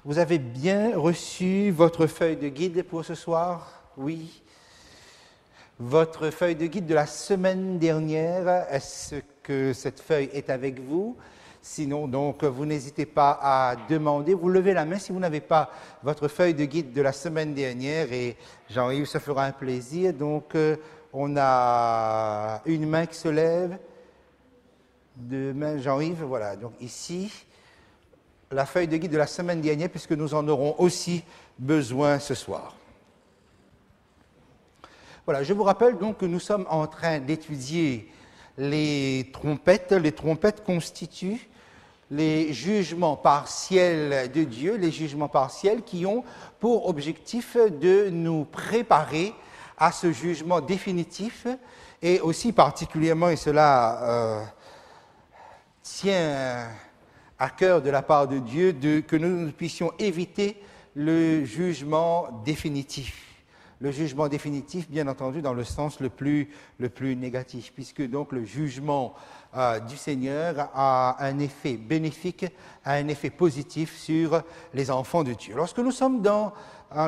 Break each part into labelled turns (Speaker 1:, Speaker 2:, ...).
Speaker 1: Vous avez bien reçu votre feuille de guide pour ce soir? Oui. Votre feuille de guide de la semaine dernière, est-ce que cette feuille est avec vous? Sinon, donc, vous n'hésitez pas à demander. Vous levez la main si vous n'avez pas votre feuille de guide de la semaine dernière et Jean-Yves, ça fera un plaisir. Donc, on a une main qui se lève. Deux mains, Jean-Yves, voilà. Donc, ici, la feuille de guide de la semaine dernière, puisque nous en aurons aussi besoin ce soir. Voilà, je vous rappelle donc que nous sommes en train d'étudier les trompettes. Les trompettes constituent les jugements partiels de Dieu, les jugements partiels qui ont pour objectif de nous préparer à ce jugement définitif et aussi particulièrement, et cela tient à cœur de la part de Dieu, que nous puissions éviter le jugement définitif. Le jugement définitif, bien entendu, dans le sens le plus négatif, puisque donc le jugement du Seigneur a un effet bénéfique, a un effet positif sur les enfants de Dieu. Lorsque nous sommes dans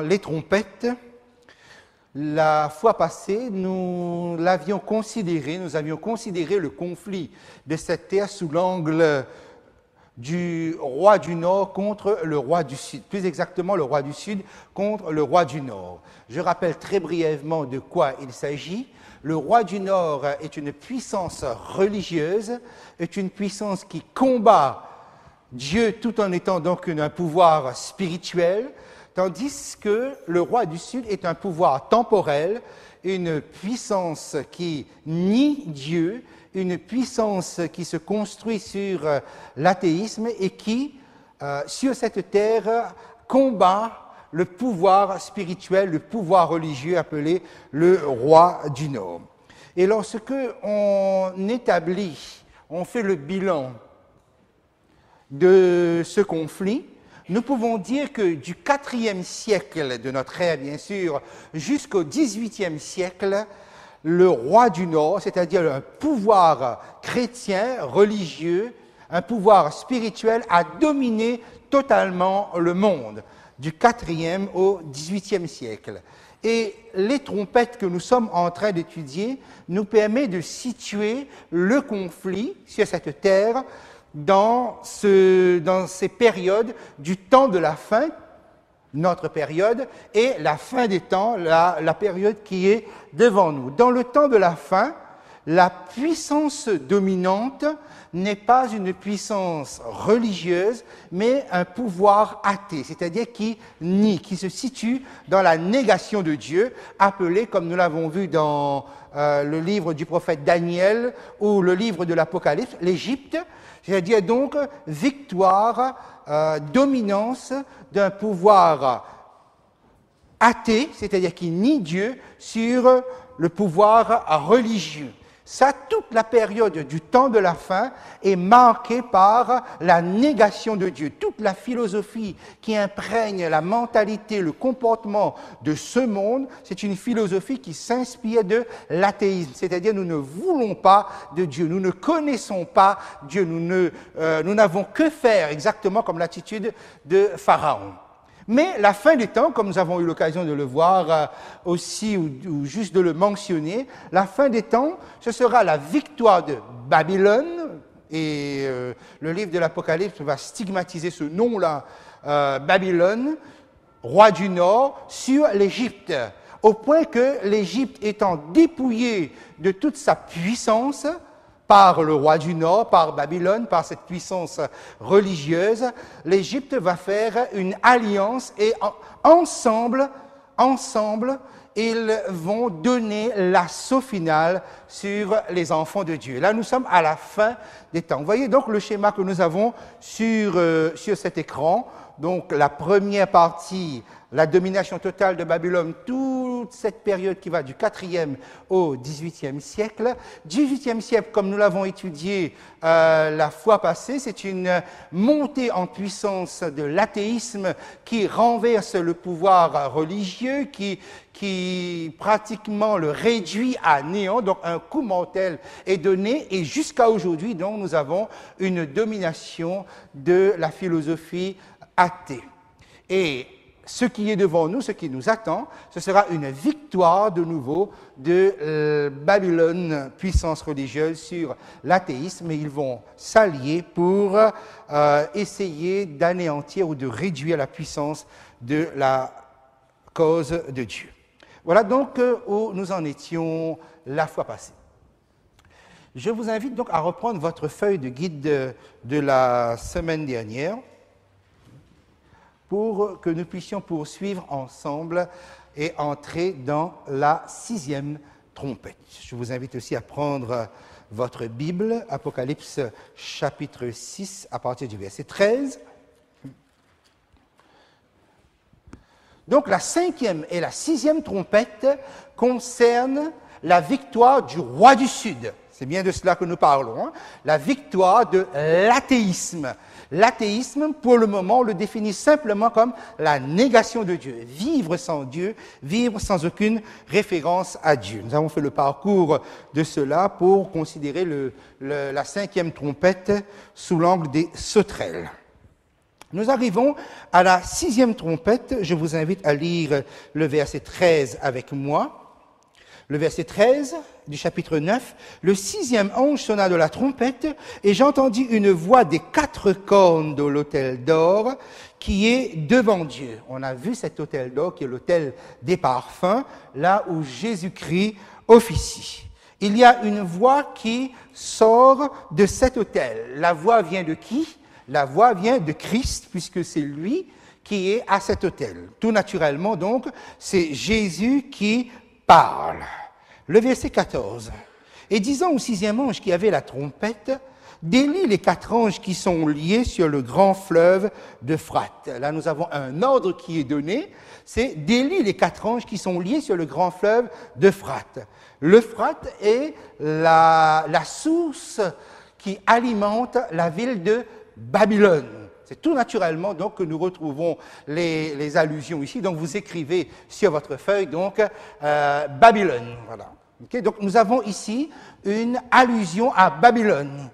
Speaker 1: les trompettes, la fois passée, nous avions considéré le conflit de cette terre sous l'angle du roi du Nord contre le roi du Sud, plus exactement le roi du Sud contre le roi du Nord. Je rappelle très brièvement de quoi il s'agit. Le roi du Nord est une puissance religieuse, est une puissance qui combat Dieu tout en étant donc un pouvoir spirituel, tandis que le roi du Sud est un pouvoir temporel, une puissance qui nie Dieu, une puissance qui se construit sur l'athéisme et qui, sur cette terre, combat le pouvoir spirituel, le pouvoir religieux appelé le roi du Nord. Et lorsque on fait le bilan de ce conflit, nous pouvons dire que du IVe siècle de notre ère, bien sûr, jusqu'au XVIIIe siècle, le roi du Nord, c'est-à-dire un pouvoir chrétien, religieux, un pouvoir spirituel, a dominé totalement le monde, du IVe au XVIIIe siècle. Et les trompettes que nous sommes en train d'étudier nous permettent de situer le conflit sur cette terre dans ces périodes du temps de la fin, notre période, et la fin des temps, la période qui est devant nous. Dans le temps de la fin, la puissance dominante n'est pas une puissance religieuse, mais un pouvoir athée, c'est-à-dire qui nie, qui se situe dans la négation de Dieu, appelé, comme nous l'avons vu dans le livre du prophète Daniel ou le livre de l'Apocalypse, l'Égypte, c'est-à-dire donc victoire, dominance d'un pouvoir athée, c'est-à-dire qui nie Dieu, sur le pouvoir religieux. Ça, toute la période du temps de la fin est marquée par la négation de Dieu. Toute la philosophie qui imprègne la mentalité, le comportement de ce monde, c'est une philosophie qui s'inspire de l'athéisme. C'est-à-dire, nous ne voulons pas de Dieu, nous ne connaissons pas Dieu, nous n'avons que faire, exactement comme l'attitude de Pharaon. Mais la fin des temps, comme nous avons eu l'occasion de le voir aussi, ou juste de le mentionner, la fin des temps, ce sera la victoire de Babylone, et le livre de l'Apocalypse va stigmatiser ce nom-là, Babylone, roi du Nord, sur l'Égypte, au point que l'Égypte étant dépouillée de toute sa puissance, par le roi du Nord, par Babylone, par cette puissance religieuse, l'Égypte va faire une alliance et ensemble, ils vont donner l'assaut final sur les enfants de Dieu. Là, nous sommes à la fin des temps. Vous voyez donc le schéma que nous avons sur cet écran. Donc, la première partie, la domination totale de Babylone, toute cette période qui va du IVe au XVIIIe siècle. XVIIIe siècle, comme nous l'avons étudié la fois passée, c'est une montée en puissance de l'athéisme qui renverse le pouvoir religieux, qui pratiquement le réduit à néant. Donc, un coup mortel est donné et jusqu'à aujourd'hui, donc, nous avons une domination de la philosophie athée. Et ce qui est devant nous, ce qui nous attend, ce sera une victoire de nouveau de Babylone, puissance religieuse, sur l'athéisme, et ils vont s'allier pour essayer d'anéantir ou de réduire la puissance de la cause de Dieu. Voilà donc où nous en étions la fois passée. Je vous invite donc à reprendre votre feuille de guide de la semaine dernière pour que nous puissions poursuivre ensemble et entrer dans la 6e trompette. Je vous invite aussi à prendre votre Bible, Apocalypse chapitre 6, à partir du verset 13. Donc la 5e et la 6e trompette concernent la victoire du roi du Sud. C'est bien de cela que nous parlons, hein? La victoire de l'athéisme. L'athéisme, pour le moment, on le définit simplement comme la négation de Dieu. Vivre sans Dieu, vivre sans aucune référence à Dieu. Nous avons fait le parcours de cela pour considérer la 5e trompette sous l'angle des sauterelles. Nous arrivons à la 6e trompette. Je vous invite à lire le verset 13 avec moi. Le verset 13 du chapitre 9, « Le 6e ange sonna de la trompette, et j'entendis une voix des 4 cornes de l'autel d'or qui est devant Dieu. » On a vu cet autel d'or qui est l'autel des parfums, là où Jésus-Christ officie. Il y a une voix qui sort de cet autel. La voix vient de qui? La voix vient de Christ, puisque c'est lui qui est à cet autel. Tout naturellement, donc, c'est Jésus qui parle. Le verset 14. « Et disant au 6e ange qui avait la trompette, délie les 4 anges qui sont liés sur le grand fleuve d'Euphrate. » Là, nous avons un ordre qui est donné, c'est délie les 4 anges qui sont liés sur le grand fleuve d'Euphrate. L'Euphrate est la source qui alimente la ville de Babylone. C'est tout naturellement donc que nous retrouvons les allusions ici. Donc vous écrivez sur votre feuille donc Babylone. Voilà. Okay? Donc nous avons ici une allusion à Babylone.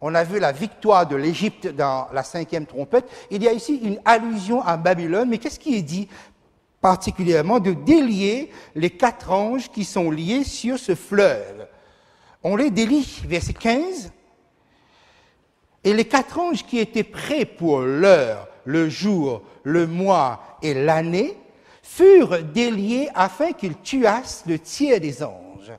Speaker 1: On a vu la victoire de l'Égypte dans la 5e trompette. Il y a ici une allusion à Babylone. Mais qu'est-ce qui est dit particulièrement? De délier les 4 anges qui sont liés sur ce fleuve. On les délie. Verset 15. Et les 4 anges qui étaient prêts pour l'heure, le jour, le mois et l'année furent déliés afin qu'ils tuassent le tiers des anges.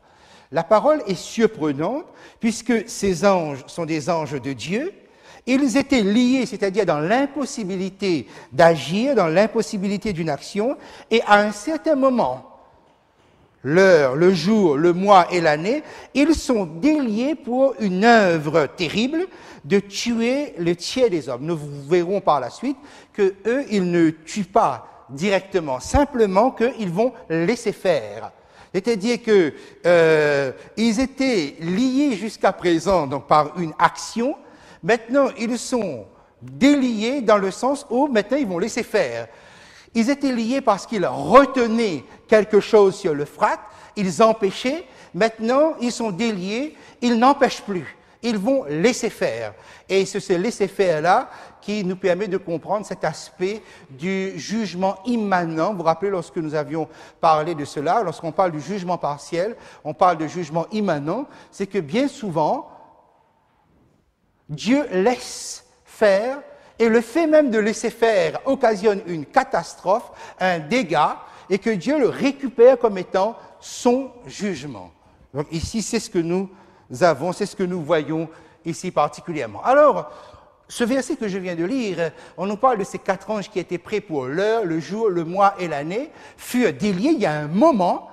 Speaker 1: La parole est surprenante puisque ces anges sont des anges de Dieu. Ils étaient liés, c'est-à-dire dans l'impossibilité d'agir, dans l'impossibilité d'une action, et à un certain moment, l'heure, le jour, le mois et l'année, ils sont déliés pour une œuvre terrible de tuer le tiers des hommes. Nous verrons par la suite que eux, ils ne tuent pas directement, simplement qu'ils vont laisser faire. C'est-à-dire que ils étaient liés jusqu'à présent donc par une action. Maintenant, ils sont déliés dans le sens où maintenant ils vont laisser faire. Ils étaient liés parce qu'ils retenaient quelque chose sur l'Euphrate, ils empêchaient. Maintenant, ils sont déliés, ils n'empêchent plus. Ils vont laisser faire. Et c'est ce laisser-faire-là qui nous permet de comprendre cet aspect du jugement immanent. Vous vous rappelez, lorsque nous avions parlé de cela, lorsqu'on parle du jugement partiel, on parle de jugement immanent, c'est que bien souvent, Dieu laisse faire, et le fait même de laisser faire occasionne une catastrophe, un dégât, et que Dieu le récupère comme étant son jugement. Donc ici, c'est ce que nous avons, c'est ce que nous voyons ici particulièrement. Alors, ce verset que je viens de lire, on nous parle de ces 4 anges qui étaient prêts pour l'heure, le jour, le mois et l'année, furent déliés. Il y a un moment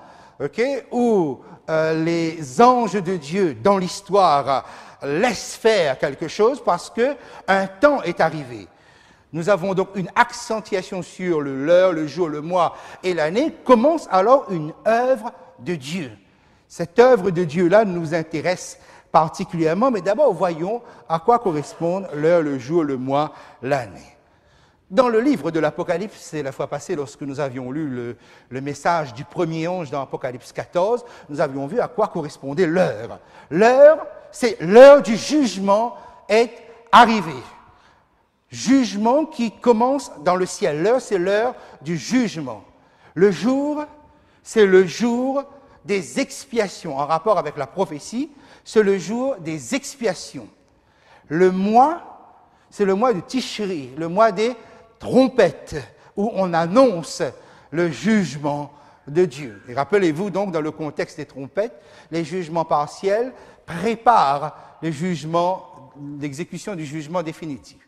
Speaker 1: où les anges de Dieu dans l'histoire laissent faire quelque chose parce que un temps est arrivé. Nous avons donc une accentuation sur l'heure, le jour, le mois et l'année. Commence alors une œuvre de Dieu. Cette œuvre de Dieu-là nous intéresse particulièrement, mais d'abord voyons à quoi correspondent l'heure, le jour, le mois, l'année. Dans le livre de l'Apocalypse, c'est la fois passée lorsque nous avions lu le message du premier ange dans Apocalypse 14, nous avions vu à quoi correspondait l'heure. L'heure, c'est l'heure du jugement est arrivée. Jugement qui commence dans le ciel. L'heure, c'est l'heure du jugement. Le jour, c'est le jour des expiations. En rapport avec la prophétie, c'est le jour des expiations. Le mois, c'est le mois de Tishri, le mois des trompettes, où on annonce le jugement de Dieu. Et rappelez-vous donc, dans le contexte des trompettes, les jugements partiels préparent le jugement, l'exécution du jugement définitif.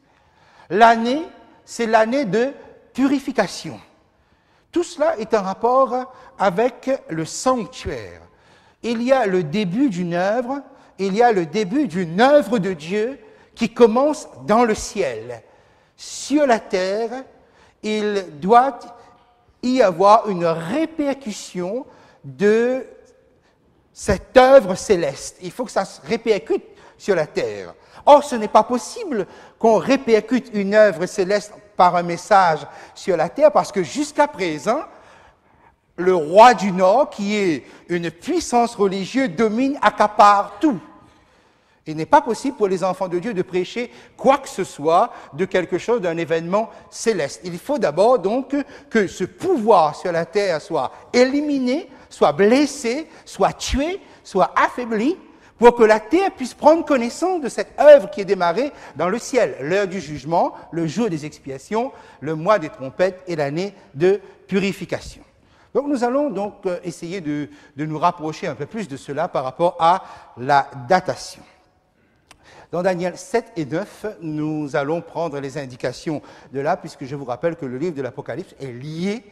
Speaker 1: L'année, c'est l'année de purification. Tout cela est en rapport avec le sanctuaire. Il y a le début d'une œuvre, il y a le début d'une œuvre de Dieu qui commence dans le ciel. Sur la terre, il doit y avoir une répercussion de cette œuvre céleste. Il faut que ça se répercute sur la terre. Or, ce n'est pas possible qu'on répercute une œuvre céleste par un message sur la terre, parce que jusqu'à présent, le roi du Nord, qui est une puissance religieuse, domine, accapare tout. Il n'est pas possible pour les enfants de Dieu de prêcher quoi que ce soit de quelque chose, d'un événement céleste. Il faut d'abord donc que ce pouvoir sur la terre soit éliminé, soit blessé, soit tué, soit affaibli, pour que la terre puisse prendre connaissance de cette œuvre qui est démarrée dans le ciel, l'heure du jugement, le jour des expiations, le mois des trompettes et l'année de purification. Donc nous allons donc essayer de nous rapprocher un peu plus de cela par rapport à la datation. Dans Daniel 7 et 9, nous allons prendre les indications de là, puisque je vous rappelle que le livre de l'Apocalypse est lié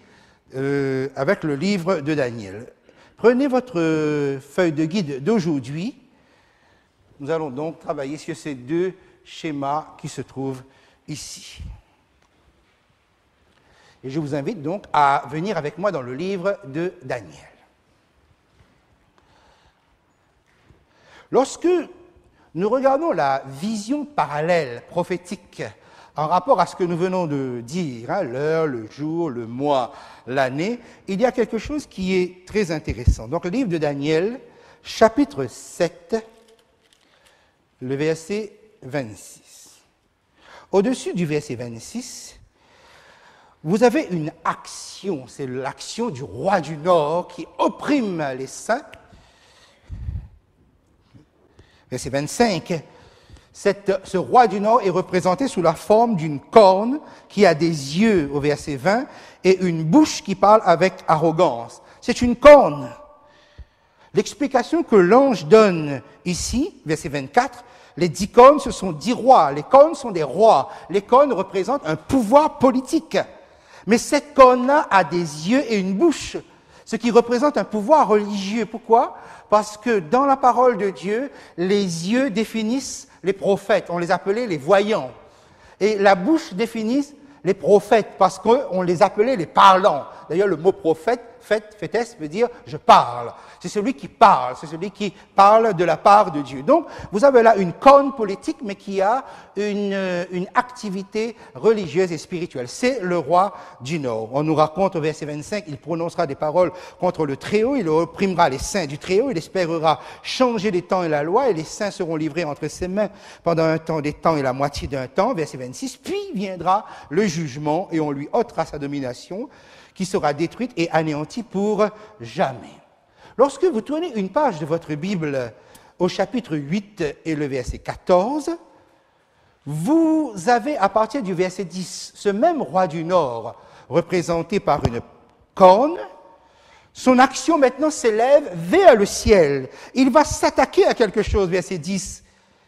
Speaker 1: avec le livre de Daniel. Prenez votre feuille de guide d'aujourd'hui. Nous allons donc travailler sur ces deux schémas qui se trouvent ici. Et je vous invite donc à venir avec moi dans le livre de Daniel. Lorsque nous regardons la vision parallèle prophétique en rapport à ce que nous venons de dire, l'heure, le jour, le mois, l'année, il y a quelque chose qui est très intéressant. Donc le livre de Daniel, chapitre 7, le verset 26. Au-dessus du verset 26, vous avez une action, c'est l'action du roi du Nord qui opprime les saints. Verset 25, ce roi du Nord est représenté sous la forme d'une corne qui a des yeux au verset 20 et une bouche qui parle avec arrogance. C'est une corne. L'explication que l'ange donne ici, verset 24, les 10 cornes, ce sont 10 rois. Les cornes sont des rois. Les cornes représentent un pouvoir politique. Mais cette corne-là a des yeux et une bouche, ce qui représente un pouvoir religieux. Pourquoi? Parce que dans la parole de Dieu, les yeux définissent les prophètes. On les appelait les voyants. Et la bouche définit les prophètes, parce qu'on les appelait les parlants. D'ailleurs, le mot prophète, fétès, veut dire « je parle ». C'est celui qui parle, c'est celui qui parle de la part de Dieu. Donc, vous avez là une corne politique, mais qui a une activité religieuse et spirituelle. C'est le roi du Nord. On nous raconte au verset 25, il prononcera des paroles contre le Très-Haut, il opprimera les saints du Très-Haut, il espérera changer les temps et la loi, et les saints seront livrés entre ses mains pendant un temps des temps et la moitié d'un temps, verset 26. Puis viendra le jugement, et on lui ôtera sa domination, qui sera détruite et anéantie pour jamais. Lorsque vous tournez une page de votre Bible au chapitre 8 et le verset 14, vous avez à partir du verset 10 ce même roi du Nord représenté par une corne. Son action maintenant s'élève vers le ciel. Il va s'attaquer à quelque chose, verset 10.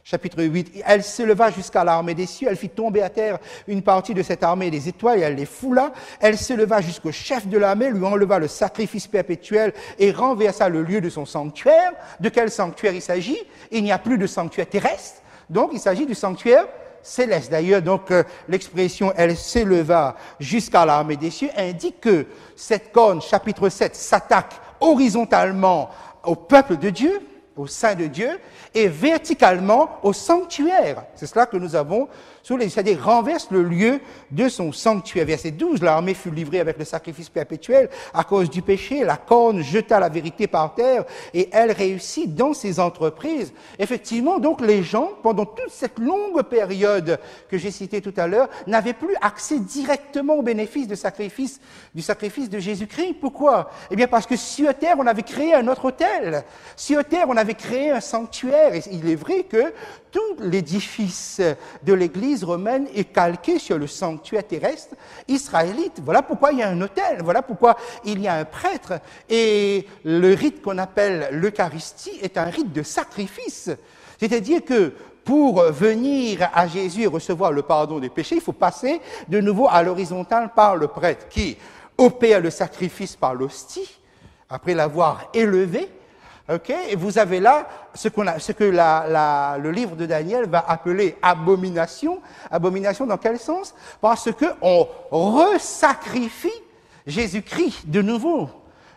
Speaker 1: Chapitre 8, elle s'éleva jusqu'à l'armée des cieux, elle fit tomber à terre une partie de cette armée des étoiles et elle les foula. Elle s'éleva jusqu'au chef de l'armée, lui enleva le sacrifice perpétuel et renversa le lieu de son sanctuaire. De quel sanctuaire il s'agit? Il n'y a plus de sanctuaire terrestre, donc il s'agit du sanctuaire céleste. D'ailleurs, donc l'expression « elle s'éleva jusqu'à l'armée des cieux » indique que cette corne, chapitre 7, s'attaque horizontalement au peuple de Dieu, au sein de Dieu, et verticalement au sanctuaire. C'est cela que nous avons c'est-à-dire renverse le lieu de son sanctuaire. Verset 12, l'armée fut livrée avec le sacrifice perpétuel à cause du péché, la corne jeta la vérité par terre et elle réussit dans ses entreprises. Effectivement, donc les gens, pendant toute cette longue période que j'ai citée tout à l'heure, n'avaient plus accès directement au bénéfice du sacrifice de Jésus-Christ. Pourquoi? Eh bien parce que sur terre, on avait créé un autre autel. Sur terre, on avait créé un sanctuaire. Et il est vrai que tout l'édifice de l'Église romaine est calqué sur le sanctuaire terrestre israélite. Voilà pourquoi il y a un autel, voilà pourquoi il y a un prêtre. Et le rite qu'on appelle l'Eucharistie est un rite de sacrifice. C'est-à-dire que pour venir à Jésus et recevoir le pardon des péchés, il faut passer de nouveau à l'horizontale par le prêtre qui opère le sacrifice par l'hostie, après l'avoir élevé. Okay? Et vous avez là ce que le livre de Daniel va appeler abomination. Abomination dans quel sens? Parce qu'on resacrifie Jésus-Christ de nouveau.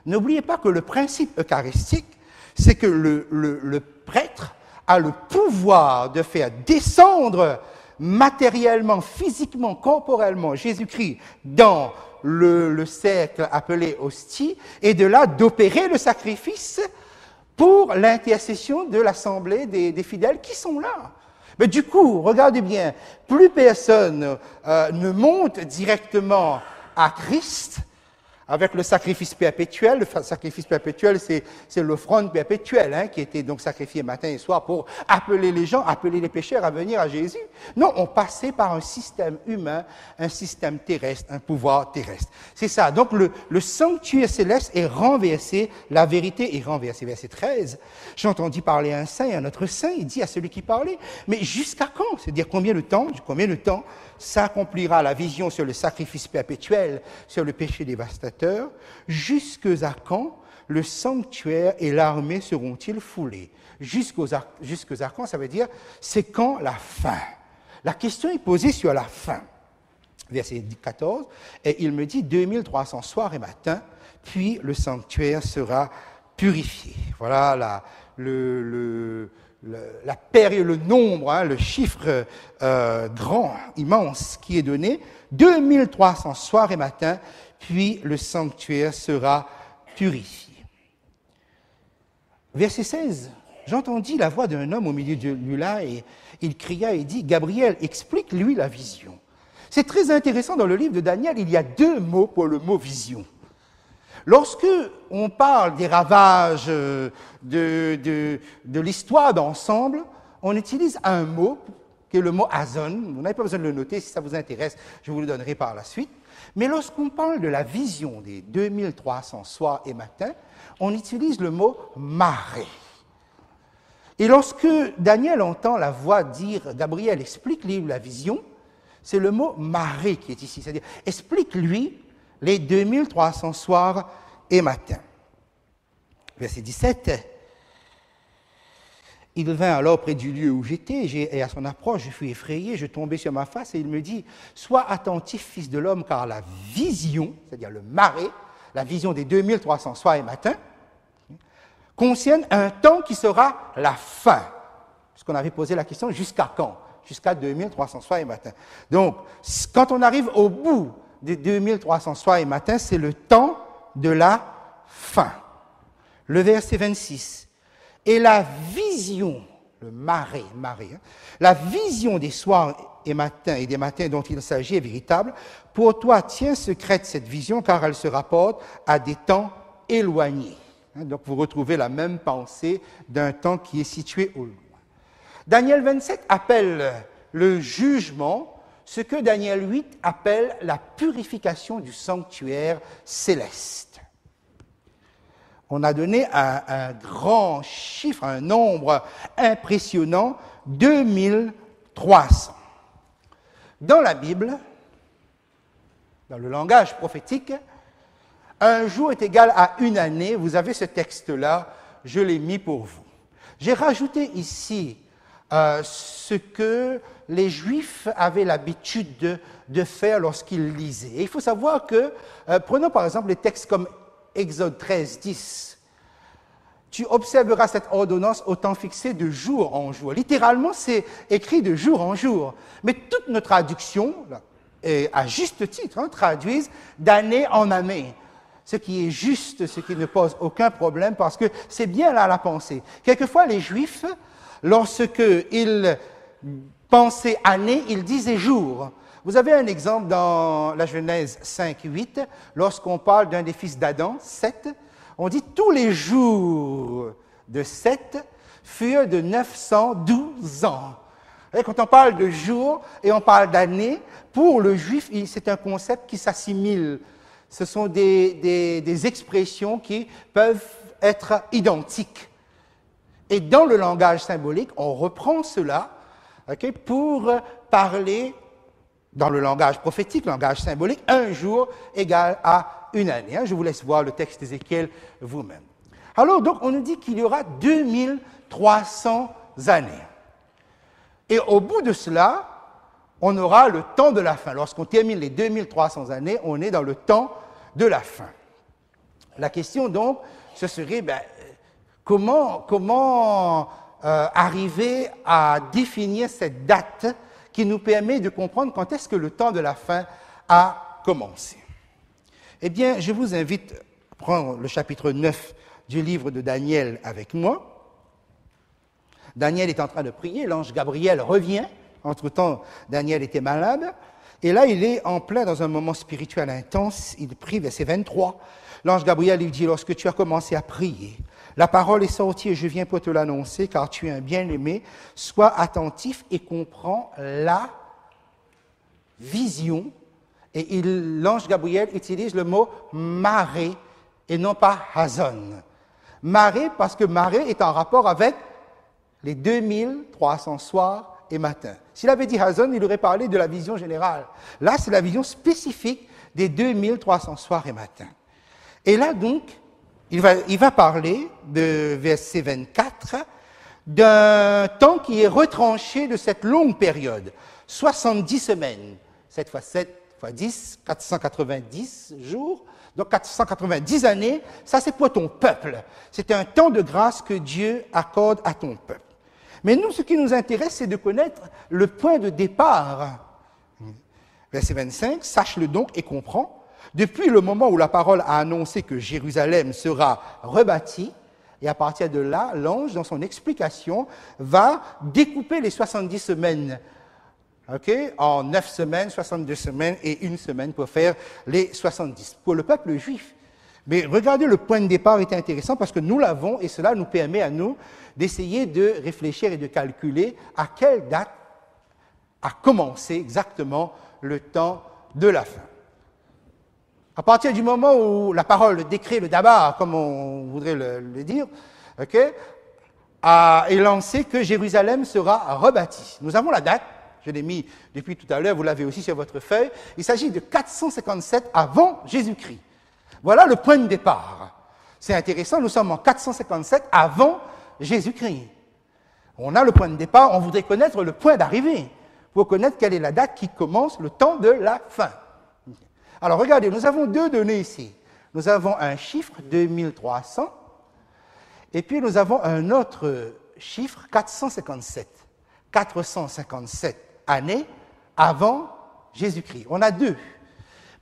Speaker 1: N'oubliez pas que le principe eucharistique, c'est que le prêtre a le pouvoir de faire descendre matériellement, physiquement, corporellement Jésus-Christ dans le cercle appelé hostie et de là d'opérer le sacrifice pour l'intercession de l'assemblée des fidèles qui sont là. Mais du coup, regardez bien, plus personne ne monte directement à Christ avec le sacrifice perpétuel. Le sacrifice perpétuel, c'est l'offrande perpétuelle qui était donc sacrifiée matin et soir pour appeler les gens, appeler les pécheurs à venir à Jésus. Non, on passait par un système humain, un système terrestre, un pouvoir terrestre. C'est ça. Donc le sanctuaire céleste est renversé, la vérité est renversée. Verset 13, j'ai entendu parler à un saint et à un autre saint, il dit à celui qui parlait, mais jusqu'à quand? C'est-à-dire combien de temps s'accomplira la vision sur le sacrifice perpétuel, sur le péché dévastateur? Jusque à quand le sanctuaire et l'armée seront-ils foulés? Jusque à quand, ça veut dire, c'est quand la fin? La question est posée sur la fin. Verset 14, et il me dit 2300 soirs et matins, puis le sanctuaire sera purifié. Voilà la période, le nombre, le chiffre grand, immense qui est donné, 2300 soirs et matins, puis le sanctuaire sera purifié. Verset 16, j'entendis la voix d'un homme au milieu de lui là, et il cria et dit, Gabriel, explique-lui la vision. C'est très intéressant, dans le livre de Daniel, il y a deux mots pour le mot vision. Lorsque on parle des ravages de l'histoire d'ensemble, on utilise un mot, qui est le mot azon. Vous n'avez pas besoin de le noter, si ça vous intéresse, je vous le donnerai par la suite. Mais lorsqu'on parle de la vision des 2300 soirs et matins, on utilise le mot marée. Et lorsque Daniel entend la voix dire « Gabriel, explique-lui la vision », c'est le mot marée qui est ici, c'est-à-dire explique-lui les 2300 soirs et matins. Verset 17. Il vint alors près du lieu où j'étais, et à son approche, je fus effrayé, je tombai sur ma face, et il me dit, « Sois attentif, fils de l'homme, car la vision, c'est-à-dire le marée, la vision des 2300 soirs et matins, concerne un temps qui sera la fin. » Parce qu'on avait posé la question, jusqu'à quand? Jusqu'à 2300 soirs et matins. Donc, quand on arrive au bout des 2300 soirs et matins, c'est le temps de la fin. Le verset 26. Et la vision, le marée, la vision des soirs et matins et des matins dont il s'agit est véritable. Pour toi, tiens secrète cette vision, car elle se rapporte à des temps éloignés. Donc, vous retrouvez la même pensée d'un temps qui est situé au loin. Daniel 27 appelle le jugement ce que Daniel 8 appelle la purification du sanctuaire céleste. On a donné un grand chiffre, un nombre impressionnant, 2300. Dans la Bible, dans le langage prophétique, un jour est égal à une année. Vous avez ce texte-là, je l'ai mis pour vous. J'ai rajouté ici ce que les Juifs avaient l'habitude de faire lorsqu'ils lisaient. Et il faut savoir que, prenons par exemple les textes comme Exode 13, 10. tu observeras cette ordonnance au temps fixé de jour en jour. Littéralement, c'est écrit de jour en jour. Mais toutes nos traductions, et à juste titre, traduisent d'année en année. Ce qui est juste, ce qui ne pose aucun problème, parce que c'est bien là la pensée. Quelquefois, les Juifs, lorsqu'ils pensaient année, ils disaient jour. Vous avez un exemple dans la Genèse 5, 8, lorsqu'on parle d'un des fils d'Adam, Seth, on dit tous les jours de Seth furent de 912 ans. Et quand on parle de jours et on parle d'années, pour le juif, c'est un concept qui s'assimile. Ce sont des expressions qui peuvent être identiques. Et dans le langage symbolique, on reprend cela pour parler, dans le langage prophétique, le langage symbolique, un jour égale à une année. Je vous laisse voir le texte d'Ézéchiel vous-même. Alors, donc, on nous dit qu'il y aura 2300 années. Et au bout de cela, on aura le temps de la fin. Lorsqu'on termine les 2300 années, on est dans le temps de la fin. La question, donc, ce serait, comment arriver à définir cette date qui nous permet de comprendre quand est-ce que le temps de la fin a commencé. Eh bien, je vous invite à prendre le chapitre 9 du livre de Daniel avec moi. Daniel est en train de prier, l'ange Gabriel revient. Entre-temps, Daniel était malade. Et là, il est en plein dans un moment spirituel intense. Il prie, verset 23. L'ange Gabriel lui dit, lorsque tu as commencé à prier, la parole est sortie et je viens pour te l'annoncer, car tu es un bien-aimé. Sois attentif et comprends la vision. Et l'ange Gabriel utilise le mot marée et non pas hazon. Marée parce que marée est en rapport avec les 2300 soirs et matins. S'il avait dit hazon, il aurait parlé de la vision générale. Là, c'est la vision spécifique des 2300 soirs et matins. Et là, donc, il va parler de verset 24 d'un temps qui est retranché de cette longue période, 70 semaines, 7 fois 7 fois 10, 490 jours, donc 490 années, ça c'est pour ton peuple. C'est un temps de grâce que Dieu accorde à ton peuple. Mais nous, ce qui nous intéresse, c'est de connaître le point de départ. Verset 25, sache-le donc et comprends. Depuis le moment où la parole a annoncé que Jérusalem sera rebâtie, et à partir de là, l'ange, dans son explication, va découper les 70 semaines en 9 semaines, 62 semaines et 1 semaine pour faire les 70. Pour le peuple juif. Mais regardez, le point de départ est intéressant parce que nous l'avons et cela nous permet à nous d'essayer de réfléchir et de calculer à quelle date a commencé exactement le temps de la fin. À partir du moment où la parole, le décret, le dabar, comme on voudrait le dire, est lancé que Jérusalem sera rebâtie. Nous avons la date, je l'ai mis depuis tout à l'heure, vous l'avez aussi sur votre feuille, il s'agit de 457 avant Jésus-Christ. Voilà le point de départ. C'est intéressant, nous sommes en 457 avant Jésus-Christ. On a le point de départ, on voudrait connaître le point d'arrivée, pour connaître quelle est la date qui commence le temps de la fin. Alors regardez, nous avons deux données ici. Nous avons un chiffre, 2300, et puis nous avons un autre chiffre, 457. 457 années avant Jésus-Christ. On a deux.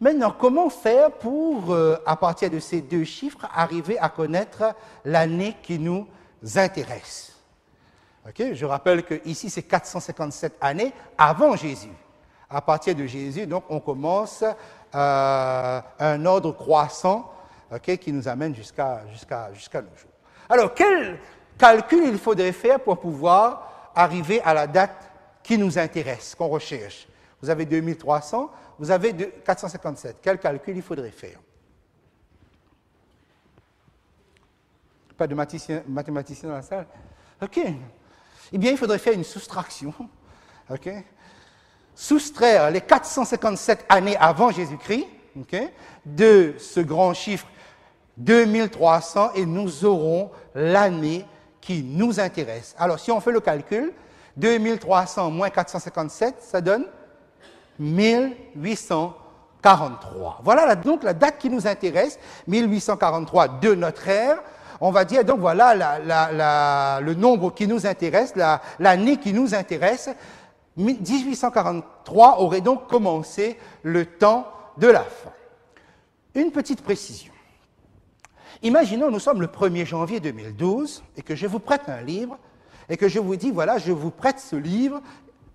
Speaker 1: Maintenant, comment faire pour, à partir de ces deux chiffres, arriver à connaître l'année qui nous intéresse? Je rappelle qu'ici, c'est 457 années avant Jésus. À partir de Jésus, donc, on commence un ordre croissant qui nous amène jusqu'à nos jours. Alors, quel calcul il faudrait faire pour pouvoir arriver à la date qui nous intéresse, qu'on recherche? Vous avez 2300, vous avez 457. Quel calcul il faudrait faire? Pas de mathématicien dans la salle? OK. Eh bien, il faudrait faire une soustraction. OK. Soustraire les 457 années avant Jésus-Christ de ce grand chiffre 2300 et nous aurons l'année qui nous intéresse. Alors, si on fait le calcul, 2300 moins 457, ça donne 1843. Voilà donc la date qui nous intéresse, 1843 de notre ère. on va dire, donc voilà le nombre qui nous intéresse, l'année qui nous intéresse. 1843 aurait donc commencé le temps de la fin. Une petite précision. Imaginons, nous sommes le 1er janvier 2012 et que je vous prête un livre et que je vous dis, voilà, je vous prête ce livre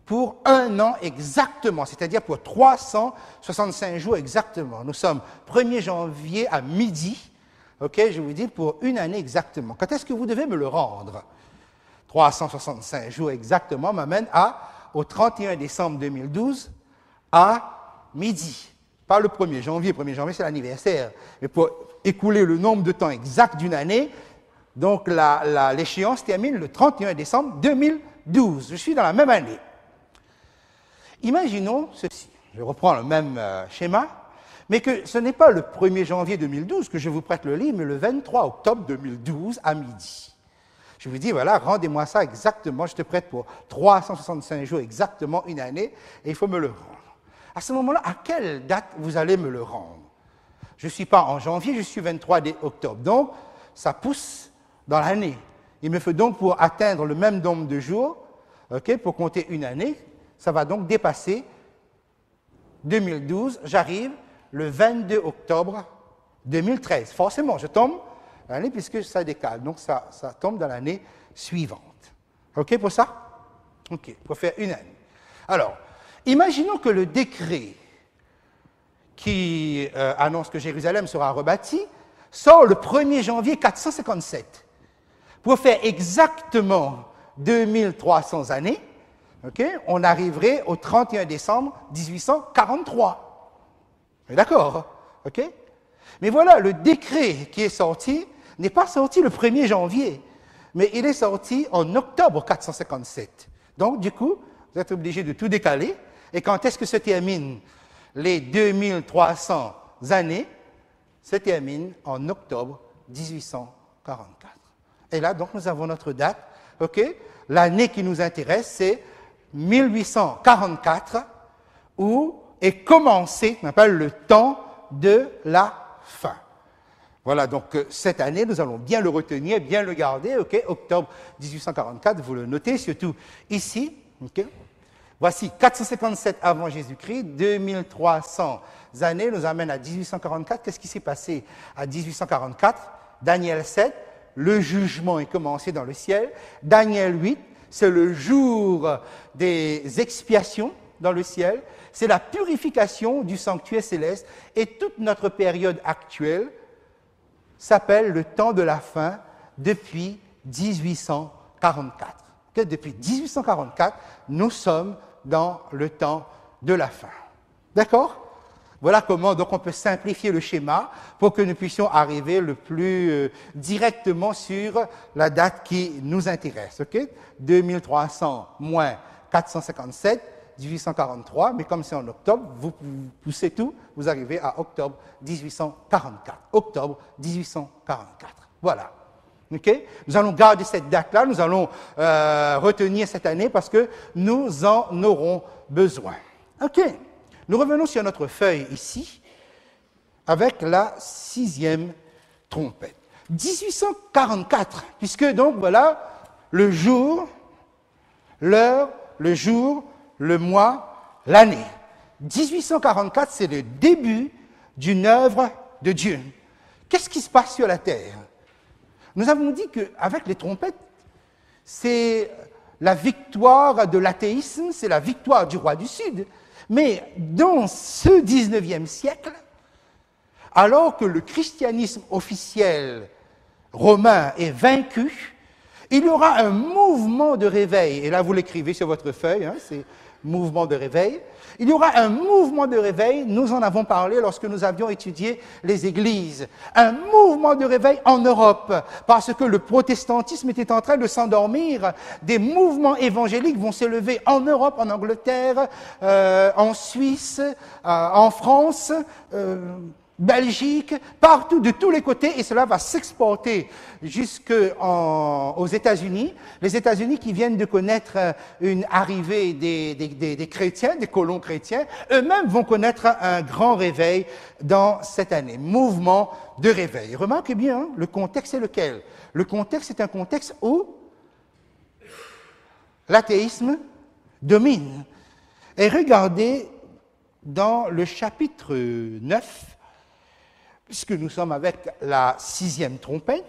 Speaker 1: pour 1 an exactement, c'est-à-dire pour 365 jours exactement. Nous sommes 1er janvier à midi, ok, je vous dis pour 1 année exactement. Quand est-ce que vous devez me le rendre? 365 jours exactement m'amène au 31 décembre 2012 à midi. Pas le 1er janvier, 1er janvier c'est l'anniversaire, mais pour écouler le nombre de temps exact d'une année, donc l'échéance termine le 31 décembre 2012. Je suis dans la même année. Imaginons ceci, je reprends le même schéma, mais que ce n'est pas le 1er janvier 2012 que je vous prête le livre, mais le 23 octobre 2012 à midi. Je vous dis, voilà, rendez-moi ça exactement, je te prête pour 365 jours exactement 1 année, et il faut me le rendre. À ce moment-là, à quelle date vous allez me le rendre? Je ne suis pas en janvier, je suis 23 octobre, donc ça pousse dans l'année. Il me faut donc, pour atteindre le même nombre de jours, okay, pour compter 1 année, ça va donc dépasser 2012, j'arrive le 22 octobre 2013. Forcément, je tombe dans l'année puisque ça décale, donc ça tombe dans l'année suivante. OK pour ça? OK, pour faire 1 année. Alors, imaginons que le décret qui annonce que Jérusalem sera rebâtie sort le 1er janvier 457. Pour faire exactement 2300 années, okay, on arriverait au 31 décembre 1843. D'accord? Okay? Mais voilà, le décret qui est sorti n'est pas sorti le 1er janvier, mais il est sorti en octobre 457. Donc, du coup, vous êtes obligé de tout décaler. Et quand est-ce que se terminent les 2300 années? Se termine en octobre 1844. Et là, donc, nous avons notre date. Okay? L'année qui nous intéresse, c'est 1844, où est commencé, on appelle le temps de la fin. Voilà, donc cette année, nous allons bien le retenir, bien le garder, ok? Octobre 1844, vous le notez, surtout ici, ok? Voici 457 avant Jésus-Christ, 2300 années nous amènent à 1844. Qu'est-ce qui s'est passé à 1844? Daniel 7, le jugement est commencé dans le ciel. Daniel 8, c'est le jour des expiations dans le ciel. C'est la purification du sanctuaire céleste. Et toute notre période actuelle s'appelle le temps de la fin depuis 1844. Que depuis 1844, nous sommes dans le temps de la fin. D'accord? Voilà comment donc on peut simplifier le schéma pour que nous puissions arriver le plus directement sur la date qui nous intéresse. Okay? 2300 moins 457, 1843, mais comme c'est en octobre, vous poussez tout, vous arrivez à octobre 1844. Octobre 1844. Voilà. Okay? Nous allons garder cette date-là, nous allons retenir cette année parce que nous en aurons besoin. OK. Nous revenons sur notre feuille ici avec la 6e trompette. 1844, puisque donc voilà le jour, l'heure, le jour, le mois, l'année. 1844, c'est le début d'une œuvre de Dieu. Qu'est-ce qui se passe sur la terre? Nous avons dit qu'avec les trompettes, c'est la victoire de l'athéisme, c'est la victoire du roi du Sud. Mais dans ce 19e siècle, alors que le christianisme officiel romain est vaincu, il y aura un mouvement de réveil. Et là, vous l'écrivez sur votre feuille, hein, c'est mouvement de réveil. Il y aura un mouvement de réveil, nous en avons parlé lorsque nous avions étudié les églises. Un mouvement de réveil en Europe, parce que le protestantisme était en train de s'endormir. Des mouvements évangéliques vont s'élever en Europe, en Angleterre, en Suisse, en France. Belgique, partout, de tous les côtés, et cela va s'exporter jusqu'aux États-Unis. Les États-Unis qui viennent de connaître une arrivée des chrétiens, des colons chrétiens, eux-mêmes vont connaître un grand réveil dans cette année. Mouvement de réveil. Remarquez bien, hein, le contexte est lequel? Le contexte est un contexte où l'athéisme domine. Et regardez dans le chapitre 9, puisque nous sommes avec la 6e trompette,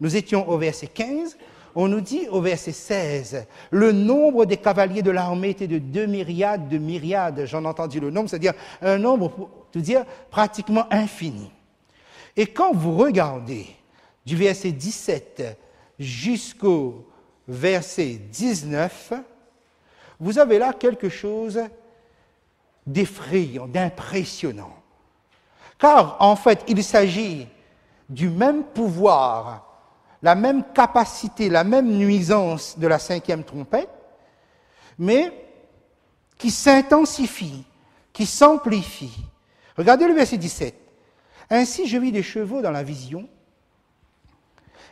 Speaker 1: nous étions au verset 15, on nous dit au verset 16, le nombre des cavaliers de l'armée était de 2 myriades de myriades, j'en ai entendu le nombre, c'est-à-dire un nombre, pour tout dire, pratiquement infini. Et quand vous regardez du verset 17 jusqu'au verset 19, vous avez là quelque chose d'effrayant, d'impressionnant. Car, en fait, il s'agit du même pouvoir, la même capacité, la même nuisance de la 5e trompette, mais qui s'intensifie, qui s'amplifie. Regardez le verset 17. « Ainsi je vis des chevaux dans la vision,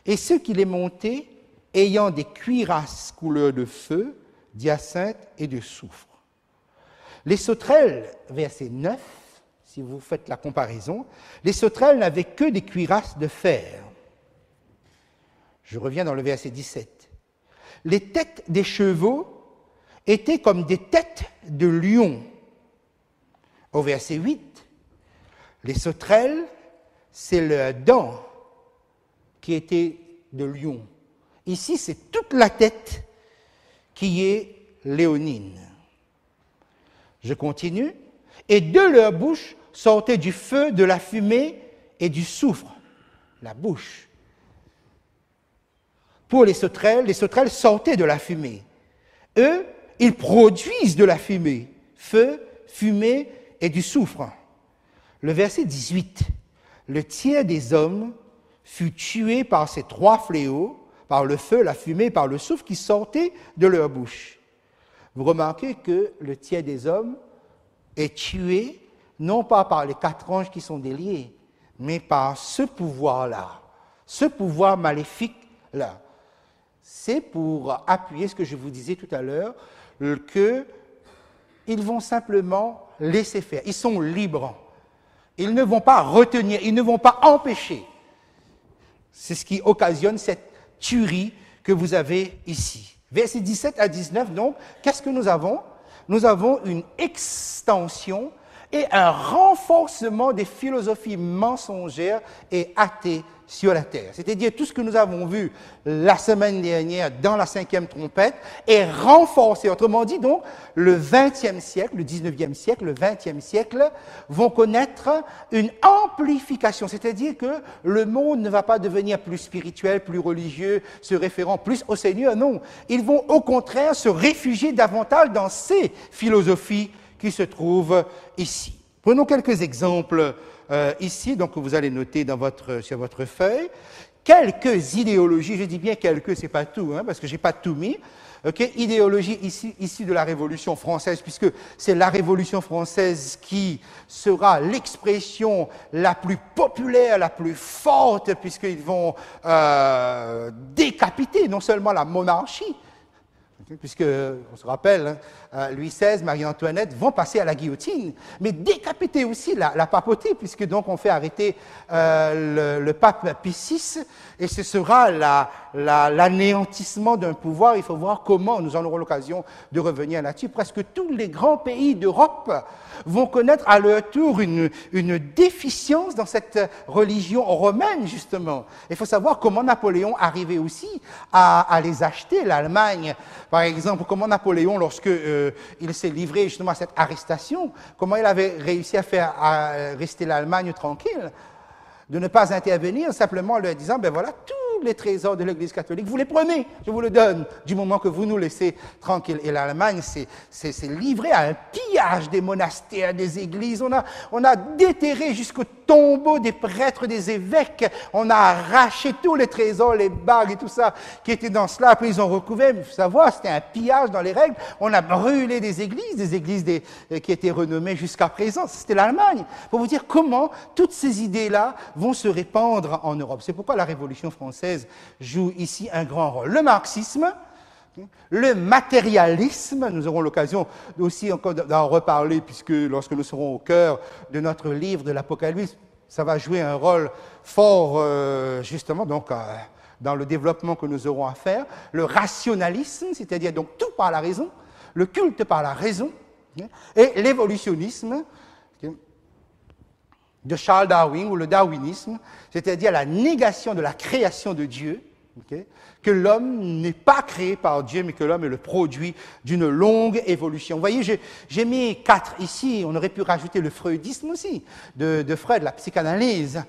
Speaker 1: et ceux qui les montaient, ayant des cuirasses couleur de feu, d'hyacinthe et de soufre. Les sauterelles, verset 9, si vous faites la comparaison, les sauterelles n'avaient que des cuirasses de fer. Je reviens dans le verset 17. Les têtes des chevaux étaient comme des têtes de lions. Au verset 8, les sauterelles, c'est le dent qui était de lion. Ici, c'est toute la tête qui est léonine. Je continue. Et de leur bouche sortait du feu, de la fumée et du soufre. La bouche. Pour les sauterelles sortaient de la fumée. Eux, ils produisent de la fumée. Feu, fumée et du soufre. Le verset 18. Le tiers des hommes fut tué par ces 3 fléaux, par le feu, la fumée, par le soufre qui sortait de leur bouche. Vous remarquez que le tiers des hommes est tué, non pas par les 4 anges qui sont déliés, mais par ce pouvoir-là, ce pouvoir maléfique-là. C'est pour appuyer ce que je vous disais tout à l'heure, qu'ils vont simplement laisser faire. Ils sont libres. Ils ne vont pas retenir, ils ne vont pas empêcher. C'est ce qui occasionne cette tuerie que vous avez ici. Versets 17 à 19, donc, qu'est-ce que nous avons? Nous avons une extension et un renforcement des philosophies mensongères et athées sur la terre. C'est-à-dire tout ce que nous avons vu la semaine dernière dans la 5e trompette est renforcé. Autrement dit, donc, le 20e siècle, le 19e siècle, le 20e siècle vont connaître une amplification. C'est-à-dire que le monde ne va pas devenir plus spirituel, plus religieux, se référant plus au Seigneur. Non, ils vont au contraire se réfugier davantage dans ces philosophies qui se trouvent ici. Prenons quelques exemples ici, donc vous allez noter sur votre feuille, quelques idéologies, je dis bien quelques, c'est pas tout, parce que j'ai pas tout mis, idéologie issue de la Révolution française, puisque c'est la Révolution française qui sera l'expression la plus populaire, la plus forte, puisqu'ils vont décapiter non seulement la monarchie, puisque, on se rappelle, Louis XVI, Marie-Antoinette vont passer à la guillotine, mais décapiter aussi la papauté, puisque donc on fait arrêter le pape Pie VI, et ce sera l'anéantissement d'un pouvoir. Il faut voir comment, nous en aurons l'occasion de revenir là-dessus. Presque tous les grands pays d'Europe vont connaître à leur tour une déficience dans cette religion romaine, justement. Il faut savoir comment Napoléon arrivait aussi à les acheter, l'Allemagne. Par exemple, comment Napoléon, lorsque il s'est livré justement à cette arrestation, comment il avait réussi à faire rester l'Allemagne tranquille, de ne pas intervenir, simplement en leur disant, ben voilà, tous les trésors de l'Église catholique, vous les prenez, je vous le donne, du moment que vous nous laissez tranquilles. Et l'Allemagne s'est livrée à un pillage des monastères, des églises. On a déterré jusqu'au tombeaux des prêtres, des évêques. On a arraché tous les trésors, les bagues et tout ça qui étaient dans cela. Après, ils ont recouvert. Il faut savoir, c'était un pillage dans les règles. On a brûlé des églises qui étaient renommées jusqu'à présent. C'était l'Allemagne. Pour vous dire comment toutes ces idées-là vont se répandre en Europe. C'est pourquoi la Révolution française joue ici un grand rôle. Le marxisme, le matérialisme, nous aurons l'occasion aussi encore d'en reparler, puisque lorsque nous serons au cœur de notre livre de l'Apocalypse, ça va jouer un rôle fort, justement, donc, dans le développement que nous aurons à faire. Le rationalisme, c'est-à-dire donc tout par la raison, le culte par la raison, et l'évolutionnisme de Charles Darwin, ou le darwinisme, c'est-à-dire la négation de la création de Dieu, que l'homme n'est pas créé par Dieu, mais que l'homme est le produit d'une longue évolution. Vous voyez, j'ai mis 4 ici, on aurait pu rajouter le freudisme aussi, de Freud, la psychanalyse,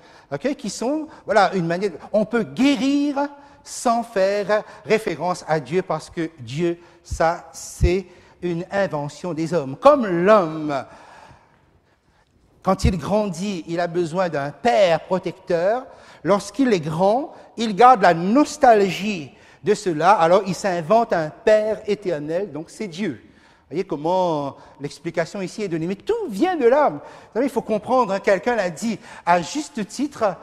Speaker 1: qui sont, voilà, une manière, on peut guérir sans faire référence à Dieu, parce que Dieu, ça, c'est une invention des hommes. Comme l'homme, quand il grandit, il a besoin d'un père protecteur. Lorsqu'il est grand, il garde la nostalgie de cela, alors il s'invente un père éternel, donc c'est Dieu. Vous voyez comment l'explication ici est donnée. Mais tout vient de là. Vous savez, il faut comprendre, quelqu'un l'a dit à juste titre,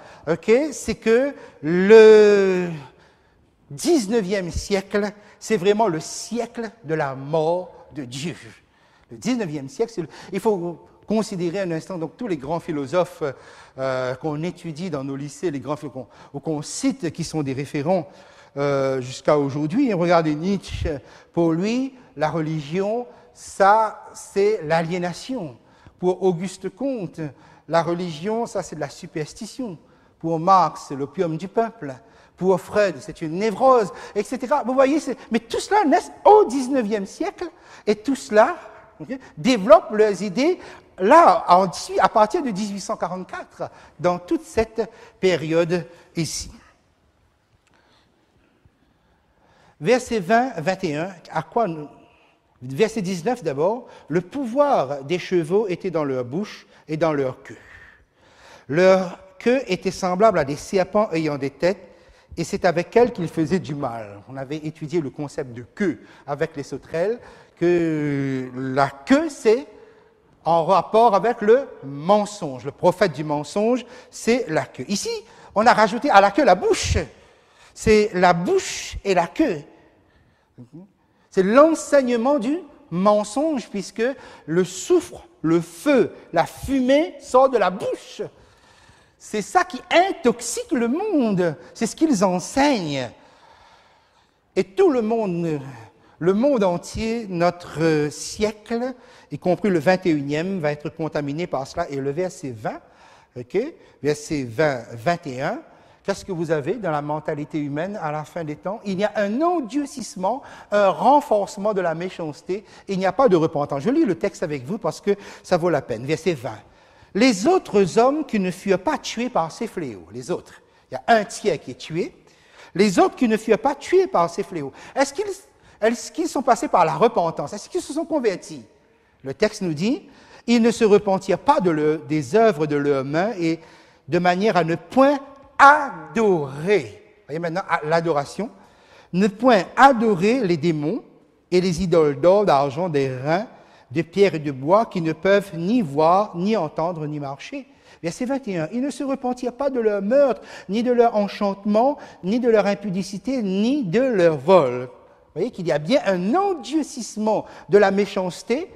Speaker 1: c'est que le 19e siècle, c'est vraiment le siècle de la mort de Dieu. Le 19e siècle, il faut considérer un instant donc tous les grands philosophes qu'on étudie dans nos lycées, les grands philosophes qu'on cite, qui sont des référents jusqu'à aujourd'hui. Regardez Nietzsche, pour lui, la religion, ça, c'est l'aliénation. Pour Auguste Comte, la religion, ça, c'est de la superstition. Pour Marx, c'est l'opium du peuple. Pour Freud, c'est une névrose, etc. Vous voyez, mais tout cela naît au 19e siècle, et tout cela développe leurs idées là, à partir de 1844, dans toute cette période ici. Verset 20-21, à quoi nous... Verset 19 d'abord, le pouvoir des chevaux était dans leur bouche et dans leur queue. Leur queue était semblable à des serpents ayant des têtes, et c'est avec elles qu'ils faisaient du mal. On avait étudié le concept de queue avec les sauterelles, que la queue, c'est en rapport avec le mensonge. Le prophète du mensonge, c'est la queue. Ici, on a rajouté à la queue la bouche. C'est la bouche et la queue. C'est l'enseignement du mensonge, puisque le soufre, le feu, la fumée sort de la bouche. C'est ça qui intoxique le monde. C'est ce qu'ils enseignent. Et tout le monde entier, notre siècle, y compris le 21e, va être contaminé par cela. Et le verset 20, verset 20-21, qu'est-ce que vous avez dans la mentalité humaine à la fin des temps? Il y a un endurcissement, un renforcement de la méchanceté. Il n'y a pas de repentance. Je lis le texte avec vous parce que ça vaut la peine. Verset 20. Les autres hommes qui ne furent pas tués par ces fléaux, les autres, il y a un tiers qui est tué, les autres qui ne furent pas tués par ces fléaux, est-ce qu'ils sont passés par la repentance? Est-ce qu'ils se sont convertis? Le texte nous dit, ils ne se repentirent pas des œuvres de leurs mains et de manière à ne point adorer. Vous voyez maintenant l'adoration. Ne point adorer les démons et les idoles d'or, d'argent, des reins, de pierre et de bois qui ne peuvent ni voir, ni entendre, ni marcher. Verset 21. Ils ne se repentirent pas de leur meurtre, ni de leur enchantement, ni de leur impudicité, ni de leur vol. Vous voyez qu'il y a bien un endurcissement de la méchanceté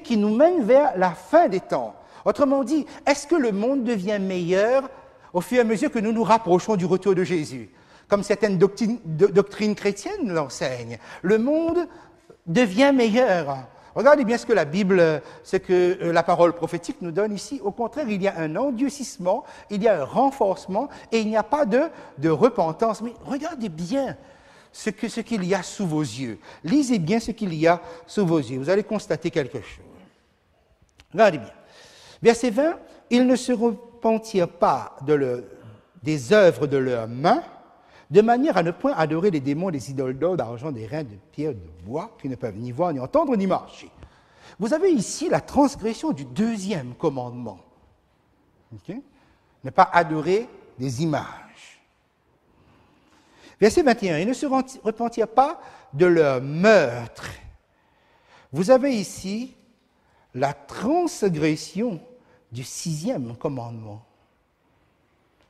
Speaker 1: qui nous mène vers la fin des temps. Autrement dit, est-ce que le monde devient meilleur au fur et à mesure que nous nous rapprochons du retour de Jésus? Comme certaines doctrines chrétiennes l'enseignent. Le monde devient meilleur. Regardez bien ce que la Bible, ce que la parole prophétique nous donne ici. Au contraire, il y a un endurcissement, il y a un renforcement et il n'y a pas de repentance. Mais regardez bien ce qu'il y a sous vos yeux. Lisez bien ce qu'il y a sous vos yeux. Vous allez constater quelque chose. Regardez bien. Verset 20. Ils ne se repentirent pas des œuvres de leurs mains, de manière à ne point adorer les démons, les idoles d'or, d'argent, des reins, de pierre, de bois, qui ne peuvent ni voir, ni entendre, ni marcher. Vous avez ici la transgression du 2e commandement. Ne pas adorer des images. Verset 21. Ils ne se repentirent pas de leur meurtre. Vous avez ici la transgression du 6e commandement.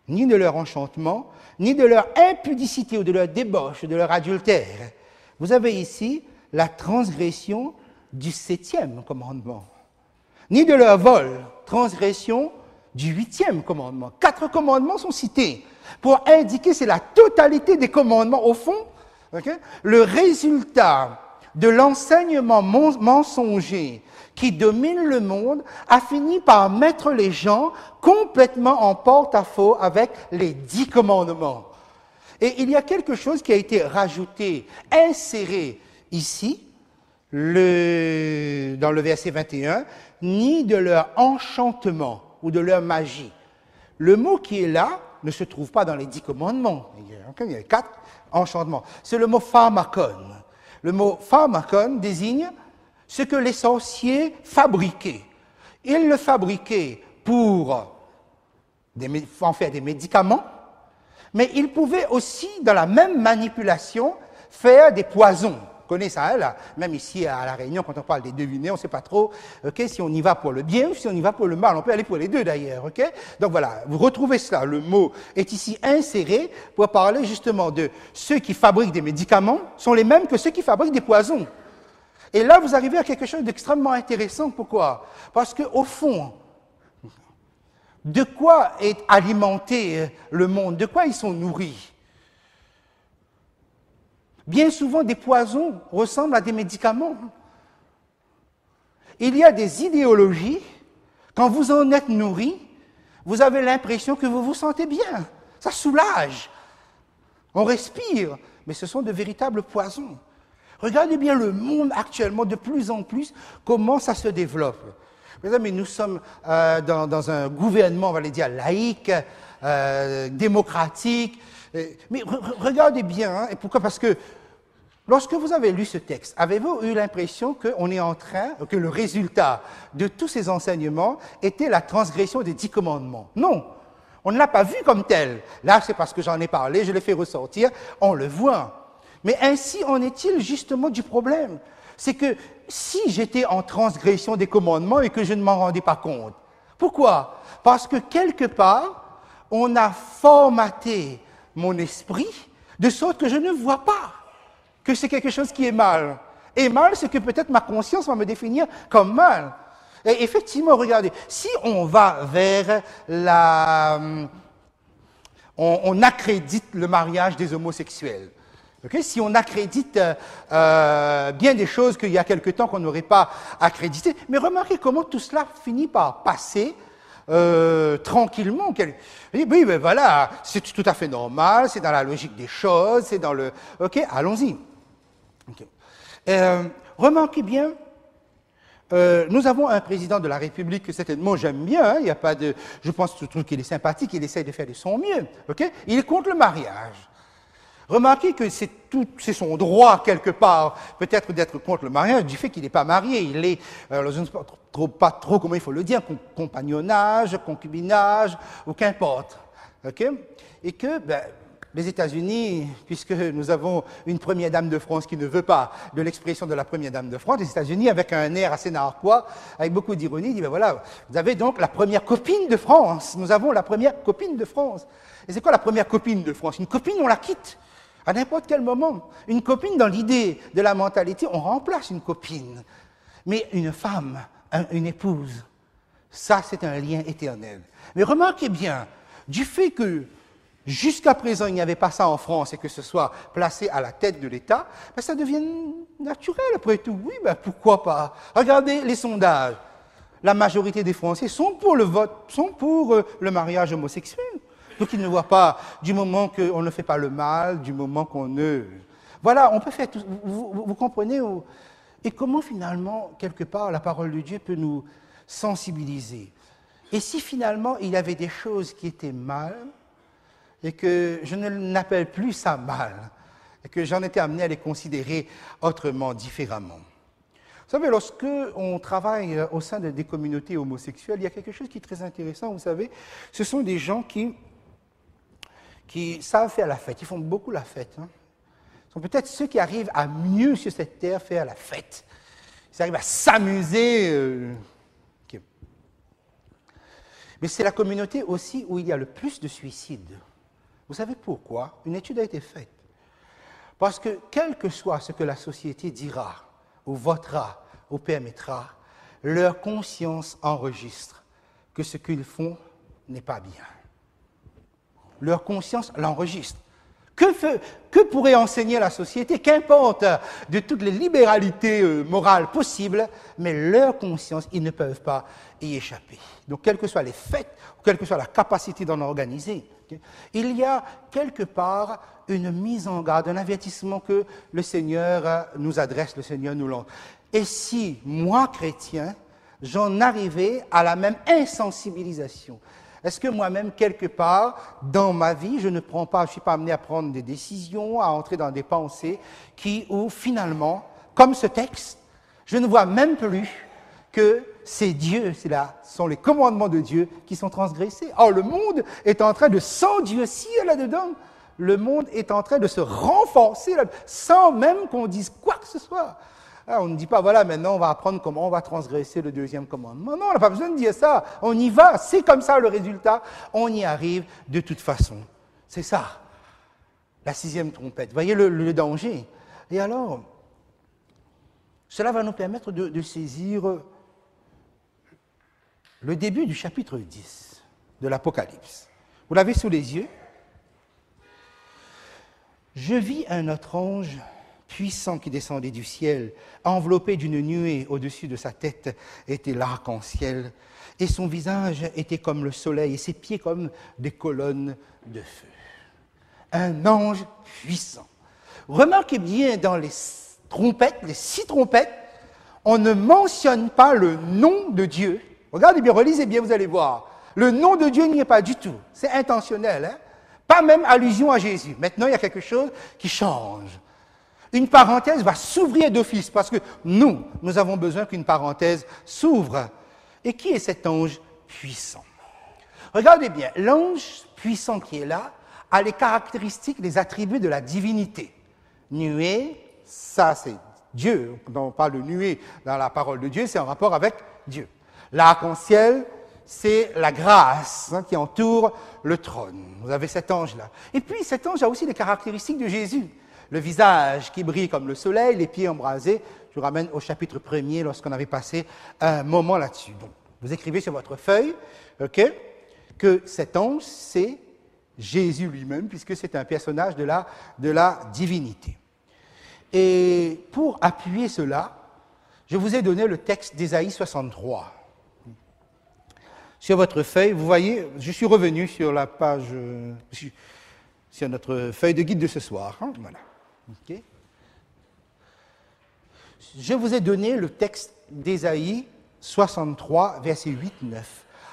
Speaker 1: Ni de leur enchantement, ni de leur impudicité ou de leur débauche, de leur adultère. Vous avez ici la transgression du 7e commandement. Ni de leur vol, transgression du 8e commandement. 4 commandements sont cités pour indiquer, c'est la totalité des commandements. Au fond, le résultat de l'enseignement mensonger qui domine le monde a fini par mettre les gens complètement en porte-à-faux avec les 10 commandements. Et il y a quelque chose qui a été rajouté, inséré ici, dans le verset 21, ni de leur enchantement ou de leur magie. Le mot qui est là ne se trouve pas dans les 10 commandements. Il y a 4 enchantements. C'est le mot pharmakon. Le mot pharmakon désigne ce que les sorciers fabriquaient. Ils le fabriquaient pour en faire des médicaments, mais ils pouvaient aussi, dans la même manipulation, faire des poisons. Vous connaissez ça, là? Même ici à La Réunion, quand on parle des devinets, on ne sait pas trop si on y va pour le bien ou si on y va pour le mal. On peut aller pour les deux d'ailleurs. Donc voilà, vous retrouvez cela. Le mot est ici inséré pour parler justement de ceux qui fabriquent des médicaments sont les mêmes que ceux qui fabriquent des poisons. Et là, vous arrivez à quelque chose d'extrêmement intéressant. Pourquoi? Parce qu'au fond, de quoi est alimenté le monde? De quoi ils sont nourris? Bien souvent, des poisons ressemblent à des médicaments. Il y a des idéologies, quand vous en êtes nourri, vous avez l'impression que vous vous sentez bien. Ça soulage. On respire, mais ce sont de véritables poisons. Regardez bien le monde actuellement, de plus en plus, comment ça se développe. Mais nous sommes dans un gouvernement, on va le dire, laïque, démocratique. Mais regardez bien, et pourquoi? Parce que lorsque vous avez lu ce texte, avez-vous eu l'impression qu'on est en train, que le résultat de tous ces enseignements était la transgression des 10 commandements? Non, on ne l'a pas vu comme tel. Là, c'est parce que j'en ai parlé, je l'ai fait ressortir, on le voit. Mais ainsi en est-il justement du problème. C'est que si j'étais en transgression des commandements et que je ne m'en rendais pas compte, pourquoi? Parce que quelque part, on a formaté mon esprit de sorte que je ne vois pas que c'est quelque chose qui est mal. Et mal, c'est que peut-être ma conscience va me définir comme mal. Et effectivement, regardez, si on va vers on accrédite le mariage des homosexuels, si on accrédite bien des choses qu'il y a quelque temps qu'on n'aurait pas accréditées, mais remarquez comment tout cela finit par passer tranquillement. Oui, mais voilà, c'est tout à fait normal, c'est dans la logique des choses, c'est dans le... OK, allons-y. Remarquez bien, nous avons un président de la République que certainement j'aime bien, il n'y a pas de... Je pense qu'il est sympathique, il essaie de faire de son mieux. Il est contre le mariage. Remarquez que c'est son droit, quelque part, peut-être d'être contre le mariage, du fait qu'il n'est pas marié. Il est, je ne sais pas trop comment il faut le dire, compagnonnage, concubinage, ou qu'importe. Et que les États-Unis, puisque nous avons une première dame de France qui ne veut pas de l'expression de la première dame de France, les États-Unis, avec un air assez narquois, avec beaucoup d'ironie, disent, voilà, vous avez donc la première copine de France. Nous avons la première copine de France. Et c'est quoi la première copine de France? Une copine, on la quitte. À n'importe quel moment. Une copine, dans l'idée de la mentalité, on remplace une copine. Mais une femme, une épouse, ça, c'est un lien éternel. Mais remarquez bien, du fait que jusqu'à présent, il n'y avait pas ça en France et que ce soit placé à la tête de l'État, ça devient naturel après tout. Oui, pourquoi pas? Regardez les sondages. La majorité des Français sont pour le vote, sont pour le mariage homosexuel. Donc, ils ne voient pas, du moment qu'on ne fait pas le mal, du moment qu'on ne... Voilà, on peut faire tout... Vous comprenez? Et comment, finalement, quelque part, la parole de Dieu peut nous sensibiliser? Et si, finalement, il y avait des choses qui étaient mal, et que je ne n'appelle plus ça mal, et que j'en étais amené à les considérer autrement, différemment. Vous savez, lorsque on travaille au sein des communautés homosexuelles, il y a quelque chose qui est très intéressant, vous savez. Ce sont des gens qui savent faire la fête. Ils font beaucoup la fête. Hein. Ce sont peut-être ceux qui arrivent à mieux sur cette terre faire la fête. Ils arrivent à s'amuser. Mais c'est la communauté aussi où il y a le plus de suicides. Vous savez pourquoi? Une étude a été faite. Parce que quel que soit ce que la société dira, ou votera, ou permettra, leur conscience enregistre que ce qu'ils font n'est pas bien. Leur conscience l'enregistre. Que pourrait enseigner la société? Qu'importe de toutes les libéralités morales possibles, mais leur conscience, ils ne peuvent pas y échapper. Donc, quelles que soient les fêtes, ou quelle que soit la capacité d'en organiser, il y a quelque part une mise en garde, un avertissement que le Seigneur nous adresse, le Seigneur nous lance. Et si, moi, chrétien, j'en arrivais à la même insensibilisation, est-ce que moi-même, quelque part, dans ma vie, je ne suis pas amené à prendre des décisions, à entrer dans des pensées où finalement, comme ce texte, je ne vois même plus que c'est Dieu, sont les commandements de Dieu qui sont transgressés. Or, le monde est en train de s'endurcir là-dedans. Le monde est en train de se renforcer là, sans même qu'on dise quoi que ce soit. Alors, on ne dit pas, voilà, maintenant on va apprendre comment on va transgresser le deuxième commandement. Non, on n'a pas besoin de dire ça. On y va, c'est comme ça le résultat. On y arrive de toute façon. C'est ça, la sixième trompette. Vous voyez le danger. Et alors, cela va nous permettre de saisir le début du chapitre 10 de l'Apocalypse. Vous l'avez sous les yeux. Je vis un autre ange puissant qui descendait du ciel, enveloppé d'une nuée au-dessus de sa tête était l'arc-en-ciel, et son visage était comme le soleil, et ses pieds comme des colonnes de feu. Un ange puissant. Remarquez bien dans les trompettes, les 6 trompettes, on ne mentionne pas le nom de Dieu. Regardez bien, relisez bien, vous allez voir. Le nom de Dieu n'y est pas du tout. C'est intentionnel, hein? Pas même allusion à Jésus. Maintenant, il y a quelque chose qui change. Une parenthèse va s'ouvrir d'office parce que nous avons besoin qu'une parenthèse s'ouvre. Et qui est cet ange puissant? Regardez bien, l'ange puissant qui est là a les caractéristiques, les attributs de la divinité. Nuée, ça c'est Dieu. Quand on parle de nuée dans la parole de Dieu, c'est en rapport avec Dieu. L'arc-en-ciel, c'est la grâce qui entoure le trône. Vous avez cet ange-là. Et puis cet ange a aussi les caractéristiques de Jésus. Le visage qui brille comme le soleil, les pieds embrasés. Je vous ramène au chapitre 1er lorsqu'on avait passé un moment là-dessus. Donc, vous écrivez sur votre feuille que cet ange, c'est Jésus lui-même, puisque c'est un personnage de la divinité. Et pour appuyer cela, je vous ai donné le texte d'Ésaïe 63. Sur votre feuille, vous voyez, je suis revenu sur la page, sur notre feuille de guide de ce soir. Hein, voilà. Okay. Je vous ai donné le texte d'Ésaïe 63, versets 8-9,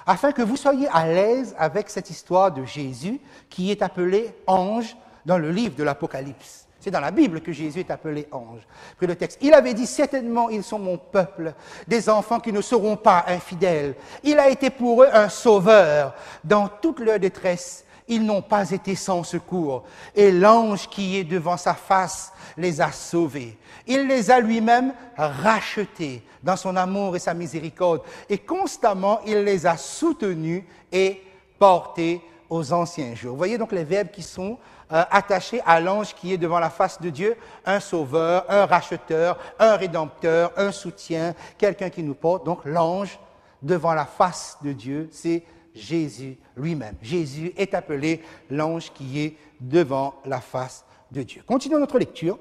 Speaker 1: afin que vous soyez à l'aise avec cette histoire de Jésus qui est appelé ange dans le livre de l'Apocalypse. C'est dans la Bible que Jésus est appelé ange. Puis le texte, il avait dit, certainement ils sont mon peuple, des enfants qui ne seront pas infidèles. Il a été pour eux un sauveur dans toute leur détresse. Ils n'ont pas été sans secours, et l'ange qui est devant sa face les a sauvés. Il les a lui-même rachetés dans son amour et sa miséricorde, et constamment il les a soutenus et portés aux anciens jours. Vous voyez donc les verbes qui sont attachés à l'ange qui est devant la face de Dieu, un sauveur, un racheteur, un rédempteur, un soutien, quelqu'un qui nous porte. Donc l'ange devant la face de Dieu, c'est Jésus lui-même. Jésus est appelé l'ange qui est devant la face de Dieu. Continuons notre lecture.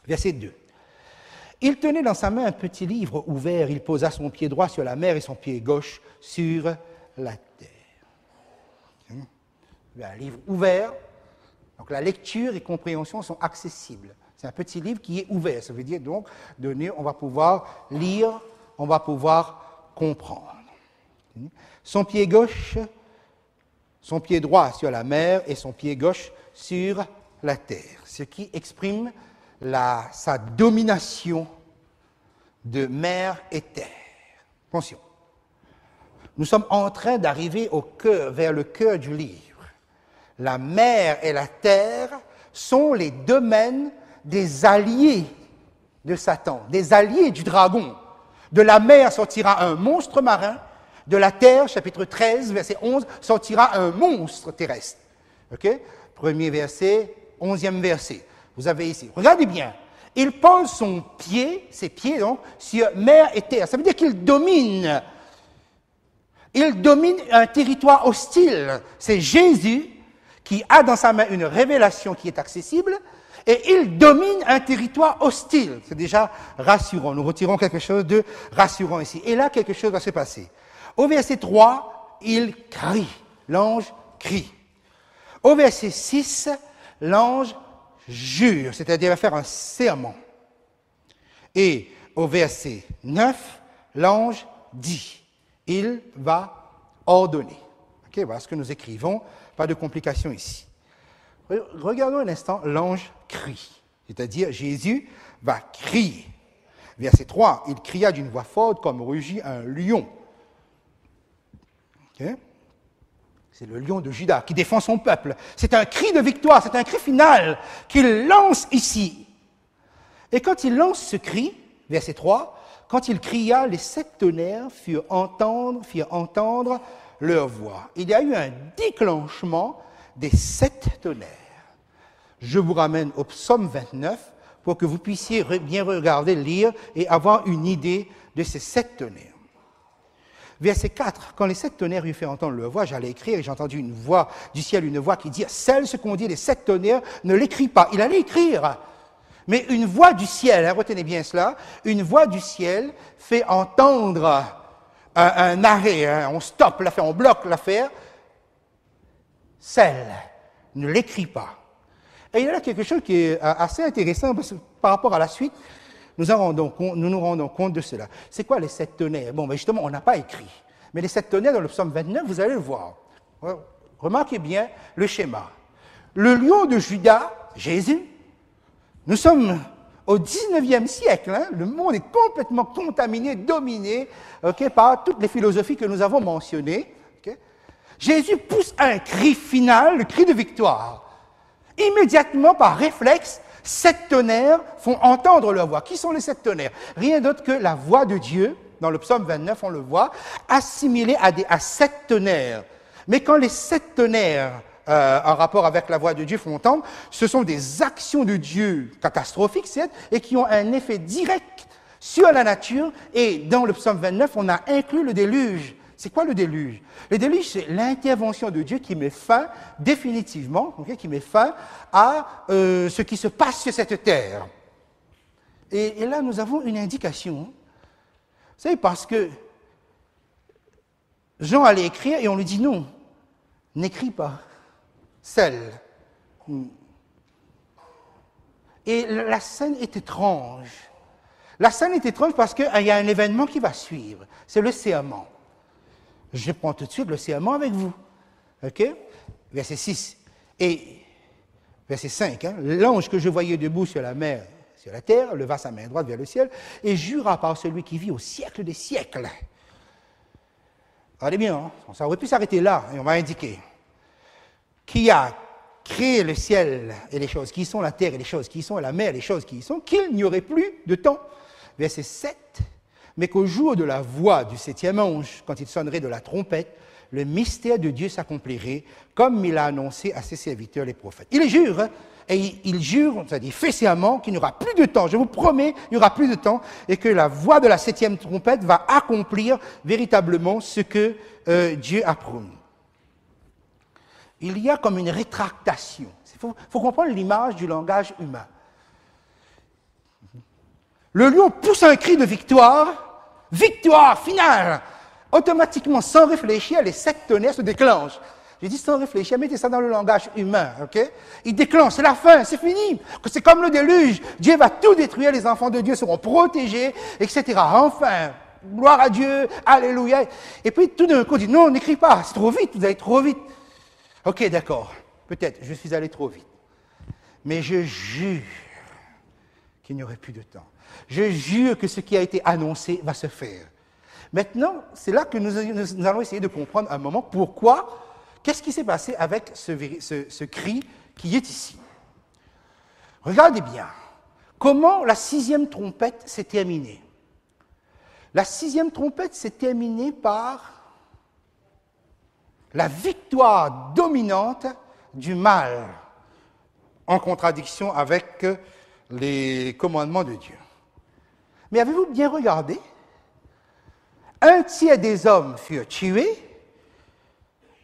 Speaker 1: Verset 2. Il tenait dans sa main un petit livre ouvert. Il posa son pied droit sur la mer et son pied gauche sur la terre. Un livre ouvert. Donc la lecture et compréhension sont accessibles. C'est un petit livre qui est ouvert. Ça veut dire donc, on va pouvoir lire, on va pouvoir comprendre. Son pied gauche, son pied droit sur la mer et son pied gauche sur la terre. Ce qui exprime sa domination de mer et terre. Attention. Nous sommes en train d'arriver vers le cœur du livre. La mer et la terre sont les domaines des alliés de Satan, des alliés du dragon. De la mer sortira un monstre marin, de la terre, chapitre 13, verset 11, sortira un monstre terrestre. OK? Premier verset, 11e verset. Vous avez ici. Regardez bien. Il pose ses pieds donc, sur mer et terre. Ça veut dire qu'il domine. Il domine un territoire hostile. C'est Jésus qui a dans sa main une révélation qui est accessible et il domine un territoire hostile. C'est déjà rassurant. Nous retirons quelque chose de rassurant ici. Et là, quelque chose va se passer. Au verset 3, il crie. L'ange crie. Au verset 6, l'ange jure, c'est-à-dire va faire un serment. Et au verset 9, l'ange dit, il va ordonner. Okay, voilà ce que nous écrivons, pas de complications ici. Regardons un instant, l'ange crie, c'est-à-dire Jésus va crier. Verset 3, il cria d'une voix forte comme rugit un lion. Okay? C'est le lion de Juda qui défend son peuple. C'est un cri de victoire, c'est un cri final qu'il lance ici. Et quand il lance ce cri, verset 3, quand il cria, les 7 tonnerres firent entendre leur voix. Il y a eu un déclenchement des 7 tonnerres. Je vous ramène au psaume 29 pour que vous puissiez bien regarder, lire et avoir une idée de ces 7 tonnerres. Verset 4, quand les 7 tonnerres eurent fait entendre leur voix, j'allais écrire et j'ai entendu une voix du ciel, une voix qui dit « Celle, ce qu'on dit les 7 tonnerres, ne l'écrit pas. » Il allait écrire. Mais une voix du ciel, retenez bien cela, une voix du ciel fait entendre un arrêt, on stoppe l'affaire, on bloque l'affaire. Celle, ne l'écrit pas. Et il y a là quelque chose qui est assez intéressant parce que par rapport à la suite, nous nous rendons compte de cela. C'est quoi les 7 tonnerres? Bon, ben justement, on n'a pas écrit. Mais les 7 tonnerres dans le psaume 29, vous allez le voir. Remarquez bien le schéma. Le lion de Juda, Jésus, nous sommes au 19e siècle. Hein, le monde est complètement contaminé, dominé par toutes les philosophies que nous avons mentionnées. Jésus pousse un cri final, le cri de victoire. Immédiatement, par réflexe, 7 tonnerres font entendre leur voix. Qui sont les 7 tonnerres? Rien d'autre que la voix de Dieu, dans le psaume 29, on le voit, assimilée à 7 tonnerres. Mais quand les 7 tonnerres, en rapport avec la voix de Dieu, font entendre, ce sont des actions de Dieu catastrophiques, certes, et qui ont un effet direct sur la nature. Et dans le psaume 29, on a inclus le déluge. C'est quoi le déluge? Le déluge, c'est l'intervention de Dieu qui met fin définitivement, qui met fin à ce qui se passe sur cette terre. Et là, nous avons une indication. Vous savez, parce que Jean allait écrire et on lui dit non, n'écris pas, celle. Et la scène est étrange. La scène est étrange parce qu'il y a un événement qui va suivre, c'est le serment. Je prends tout de suite le serment avec vous. OK? Verset 6. Et verset 5. L'ange que je voyais debout sur la mer, sur la terre, leva sa main droite vers le ciel et jura par celui qui vit au siècle des siècles. Regardez bien, ça aurait pu s'arrêter là et on va indiquer. Qui a créé le ciel et les choses qui y sont, la terre et les choses qui y sont, et la mer et les choses qui y sont, qu'il n'y aurait plus de temps. Verset 7. Mais qu'au jour de la voix du 7e ange, quand il sonnerait de la trompette, le mystère de Dieu s'accomplirait, comme il a annoncé à ses serviteurs les prophètes. Il jure, et il jure, c'est-à-dire fait serment, qu'il n'y aura plus de temps, je vous promets, il n'y aura plus de temps, et que la voix de la 7e trompette va accomplir véritablement ce que Dieu a promis. Il y a comme une rétractation. Il faut comprendre l'image du langage humain. Le lion pousse un cri de victoire, victoire finale. Automatiquement, sans réfléchir, les 7 tonnerres se déclenchent. J'ai dit sans réfléchir, mettez ça dans le langage humain, ok? Il déclenche, c'est la fin, c'est fini. C'est comme le déluge. Dieu va tout détruire, les enfants de Dieu seront protégés, etc. Enfin, gloire à Dieu, alléluia. Et puis tout d'un coup, on dit non, n'écris pas, c'est trop vite, vous allez trop vite. Ok, d'accord, peut-être, je suis allé trop vite. Mais je jure qu'il n'y aurait plus de temps. Je jure que ce qui a été annoncé va se faire. Maintenant, c'est là que nous allons essayer de comprendre un moment pourquoi, qu'est-ce qui s'est passé avec ce cri qui est ici. Regardez bien, comment la 6e trompette s'est terminée. La 6e trompette s'est terminée par la victoire dominante du mal, en contradiction avec les commandements de Dieu. Mais avez-vous bien regardé? Un tiers des hommes furent tués,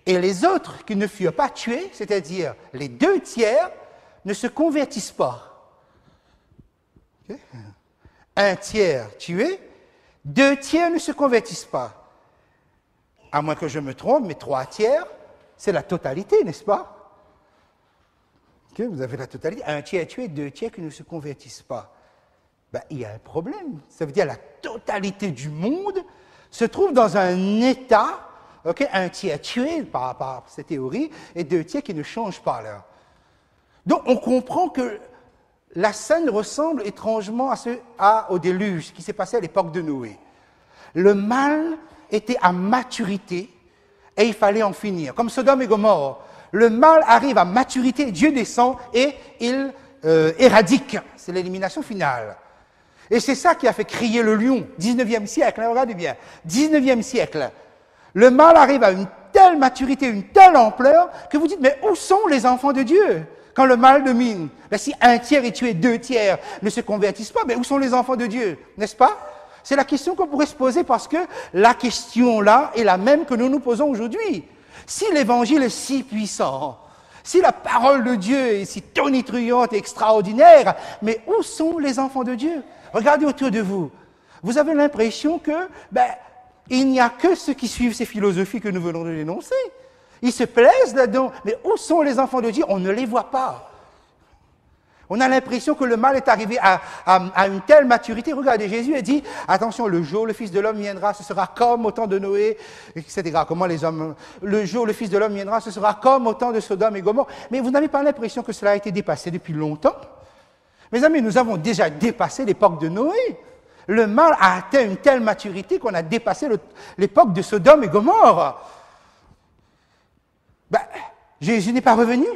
Speaker 1: et les autres qui ne furent pas tués, c'est-à-dire les 2 tiers, ne se convertissent pas. Okay? Un tiers tué, 2 tiers ne se convertissent pas. À moins que je me trompe, mais 3 tiers, c'est la totalité, n'est-ce pas? Okay, vous avez la totalité. Un tiers tué, 2 tiers qui ne se convertissent pas. Ben, il y a un problème. Ça veut dire que la totalité du monde se trouve dans un état, okay, un tiers tué par rapport à cette théorie, et 2 tiers qui ne changent pas là. Donc on comprend que la scène ressemble étrangement au déluge qui s'est passé à l'époque de Noé. Le mal était à maturité et il fallait en finir. Comme Sodome et Gomorrhe, le mal arrive à maturité, Dieu descend et il éradique. C'est l'élimination finale. Et c'est ça qui a fait crier le lion, 19e siècle, hein, regardez bien, 19e siècle. Le mal arrive à une telle maturité, une telle ampleur, que vous dites, mais où sont les enfants de Dieu quand le mal domine? Ben, si un tiers est tué, 2 tiers ne se convertissent pas, mais où sont les enfants de Dieu, n'est-ce pas? C'est la question qu'on pourrait se poser parce que la question là est la même que nous nous posons aujourd'hui. Si l'évangile est si puissant, si la parole de Dieu est si tonitruante et extraordinaire, mais où sont les enfants de Dieu? Regardez autour de vous. Vous avez l'impression que, il n'y a que ceux qui suivent ces philosophies que nous venons de dénoncer. Ils se plaisent là-dedans. Mais où sont les enfants de Dieu? On ne les voit pas. On a l'impression que le mal est arrivé à une telle maturité. Regardez, Jésus a dit, attention, le jour où le Fils de l'homme viendra, ce sera comme au temps de Noé, etc. Comment les hommes, le jour où le Fils de l'homme viendra, ce sera comme au temps de Sodome et Gomorrhe. Mais vous n'avez pas l'impression que cela a été dépassé depuis longtemps? Mes amis, nous avons déjà dépassé l'époque de Noé. Le mal a atteint une telle maturité qu'on a dépassé l'époque de Sodome et Gomorrhe. Jésus n'est pas revenu.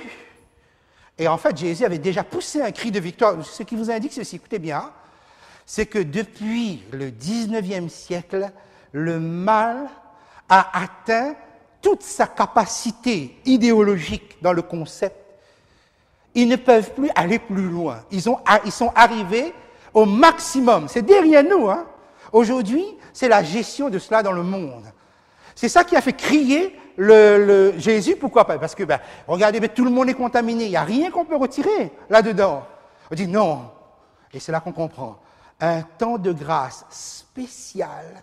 Speaker 1: Et en fait, Jésus avait déjà poussé un cri de victoire. Ce qui vous indique ceci, écoutez bien, c'est que depuis le 19e siècle, le mal a atteint toute sa capacité idéologique dans le concept. Ils ne peuvent plus aller plus loin. Ils sont arrivés au maximum. C'est derrière nous. Hein. Aujourd'hui, c'est la gestion de cela dans le monde. C'est ça qui a fait crier Jésus. Pourquoi pas? Parce que, regardez, tout le monde est contaminé. Il n'y a rien qu'on peut retirer là-dedans. On dit non. Et c'est là qu'on comprend. Un temps de grâce spécial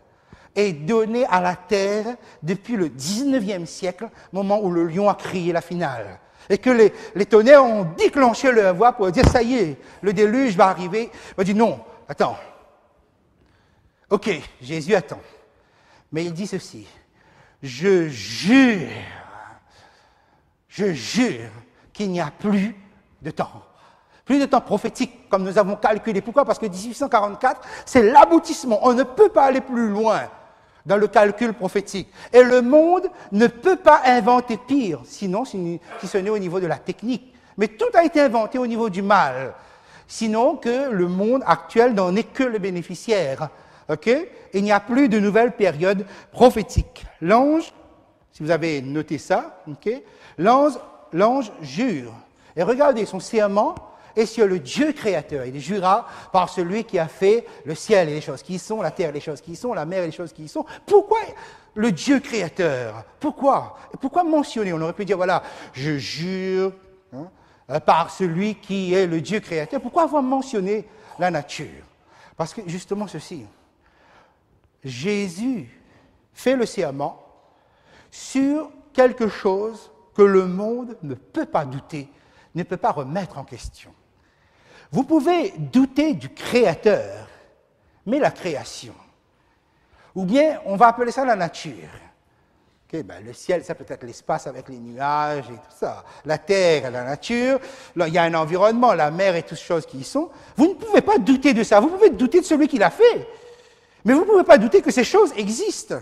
Speaker 1: est donné à la terre depuis le 19e siècle, moment où le lion a crié la finale. Et que les tonnerres ont déclenché leur voix pour dire, ça y est, le déluge va arriver. On dit, non, attends. Ok, Jésus attend. Mais il dit ceci, je jure qu'il n'y a plus de temps. Plus de temps prophétique, comme nous avons calculé. Pourquoi? Parce que 1844, c'est l'aboutissement. On ne peut pas aller plus loin dans le calcul prophétique. Et le monde ne peut pas inventer pire, sinon, si ce n'est au niveau de la technique. Mais tout a été inventé au niveau du mal. Sinon que le monde actuel n'en est que le bénéficiaire. Okay? Il n'y a plus de nouvelle période prophétique. L'ange, si vous avez noté ça, okay? L'ange jure. Et regardez, son serment est sur le Dieu créateur. Il jura par celui qui a fait le ciel et les choses qui y sont, la terre et les choses qui y sont, la mer et les choses qui y sont. Pourquoi le Dieu créateur? Pourquoi? Pourquoi mentionner? On aurait pu dire, voilà, je jure par celui qui est le Dieu créateur. Pourquoi avoir mentionné la nature? Parce que justement ceci, Jésus fait le serment sur quelque chose que le monde ne peut pas douter, ne peut pas remettre en question. Vous pouvez douter du Créateur, mais la création, ou bien on va appeler ça la nature, Okay, ben, le ciel, ça peut être l'espace avec les nuages et tout ça. La terre, la nature, là, il y a un environnement, la mer et toutes ces choses qui y sont. Vous ne pouvez pas douter de ça. Vous pouvez douter de celui qui l'a fait. Mais vous ne pouvez pas douter que ces choses existent.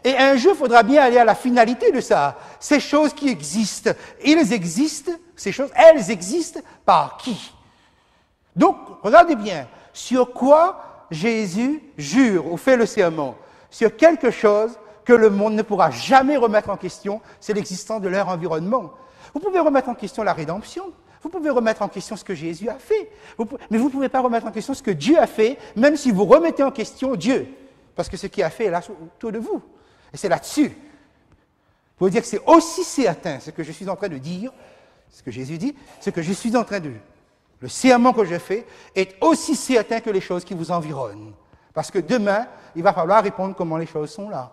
Speaker 1: Et un jour, il faudra bien aller à la finalité de ça. Ces choses qui existent, elles existent, ces choses, elles existent par qui? Donc, regardez bien, sur quoi Jésus jure ou fait le serment? Sur quelque chose que le monde ne pourra jamais remettre en question, c'est l'existence de leur environnement. Vous pouvez remettre en question la rédemption, vous pouvez remettre en question ce que Jésus a fait, mais vous ne pouvez pas remettre en question ce que Dieu a fait, même si vous remettez en question Dieu, parce que ce qu'il a fait est là autour de vous. Et c'est là-dessus. Pour dire que c'est aussi certain ce que je suis en train de dire, ce que Jésus dit, ce que je suis en train de... Le serment que je fais est aussi certain que les choses qui vous environnent. Parce que demain, il va falloir répondre comment les choses sont là.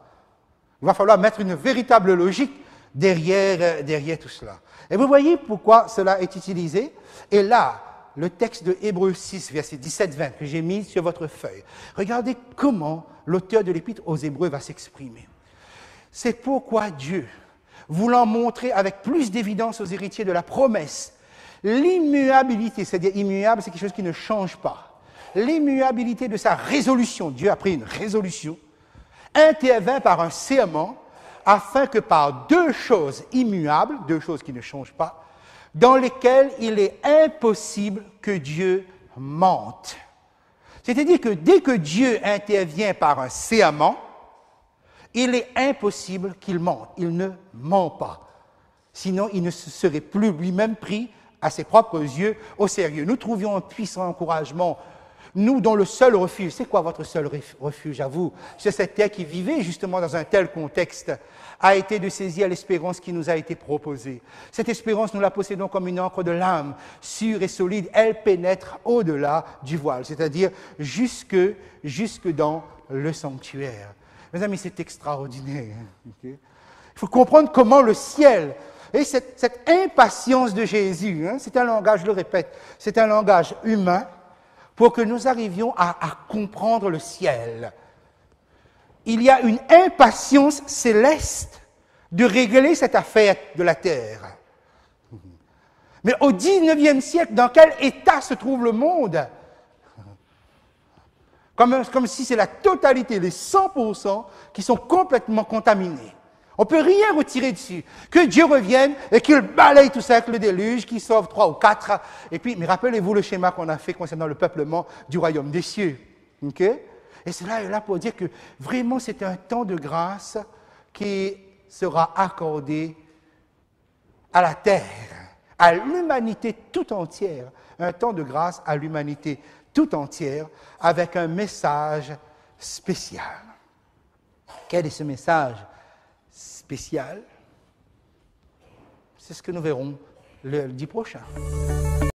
Speaker 1: Il va falloir mettre une véritable logique derrière tout cela. Et vous voyez pourquoi cela est utilisé. Et là, le texte de Hébreux 6, verset 17-20, que j'ai mis sur votre feuille. Regardez comment l'auteur de l'Épître aux Hébreux va s'exprimer. C'est pourquoi Dieu, voulant montrer avec plus d'évidence aux héritiers de la promesse, l'immuabilité, c'est-à-dire immuable, c'est quelque chose qui ne change pas, l'immuabilité de sa résolution, Dieu a pris une résolution, intervint par un serment, afin que par deux choses immuables, deux choses qui ne changent pas, dans lesquelles il est impossible que Dieu mente. C'est-à-dire que dès que Dieu intervient par un serment, il est impossible qu'il mente. Il ne ment pas. Sinon, il ne se serait plus lui-même pris à ses propres yeux au sérieux. Nous trouvions un puissant encouragement. Nous, dont le seul refuge, c'est quoi votre seul refuge à vous? C'est cette terre qui vivait justement dans un tel contexte, a été de saisir l'espérance qui nous a été proposée. Cette espérance, nous la possédons comme une encre de l'âme, sûre et solide. Elle pénètre au-delà du voile, c'est-à-dire jusque dans le sanctuaire. Mes amis, c'est extraordinaire. Okay? Il faut comprendre comment le ciel, et cette impatience de Jésus, c'est un langage, je le répète, c'est un langage humain pour que nous arrivions à comprendre le ciel. Il y a une impatience céleste de régler cette affaire de la terre. Mais au 19e siècle, dans quel état se trouve le monde? Comme si c'est la totalité, les 100% qui sont complètement contaminés. On ne peut rien retirer dessus. Que Dieu revienne et qu'il balaye tout ça avec le déluge, qu'il sauve 3 ou 4. Et puis, mais rappelez-vous le schéma qu'on a fait concernant le peuplement du royaume des cieux. Okay? Et cela est là pour dire que vraiment c'est un temps de grâce qui sera accordé à la terre, à l'humanité tout entière. Un temps de grâce à l'humanité tout entière avec un message spécial. Quel est ce message spécial? C'est ce que nous verrons le lundi prochain.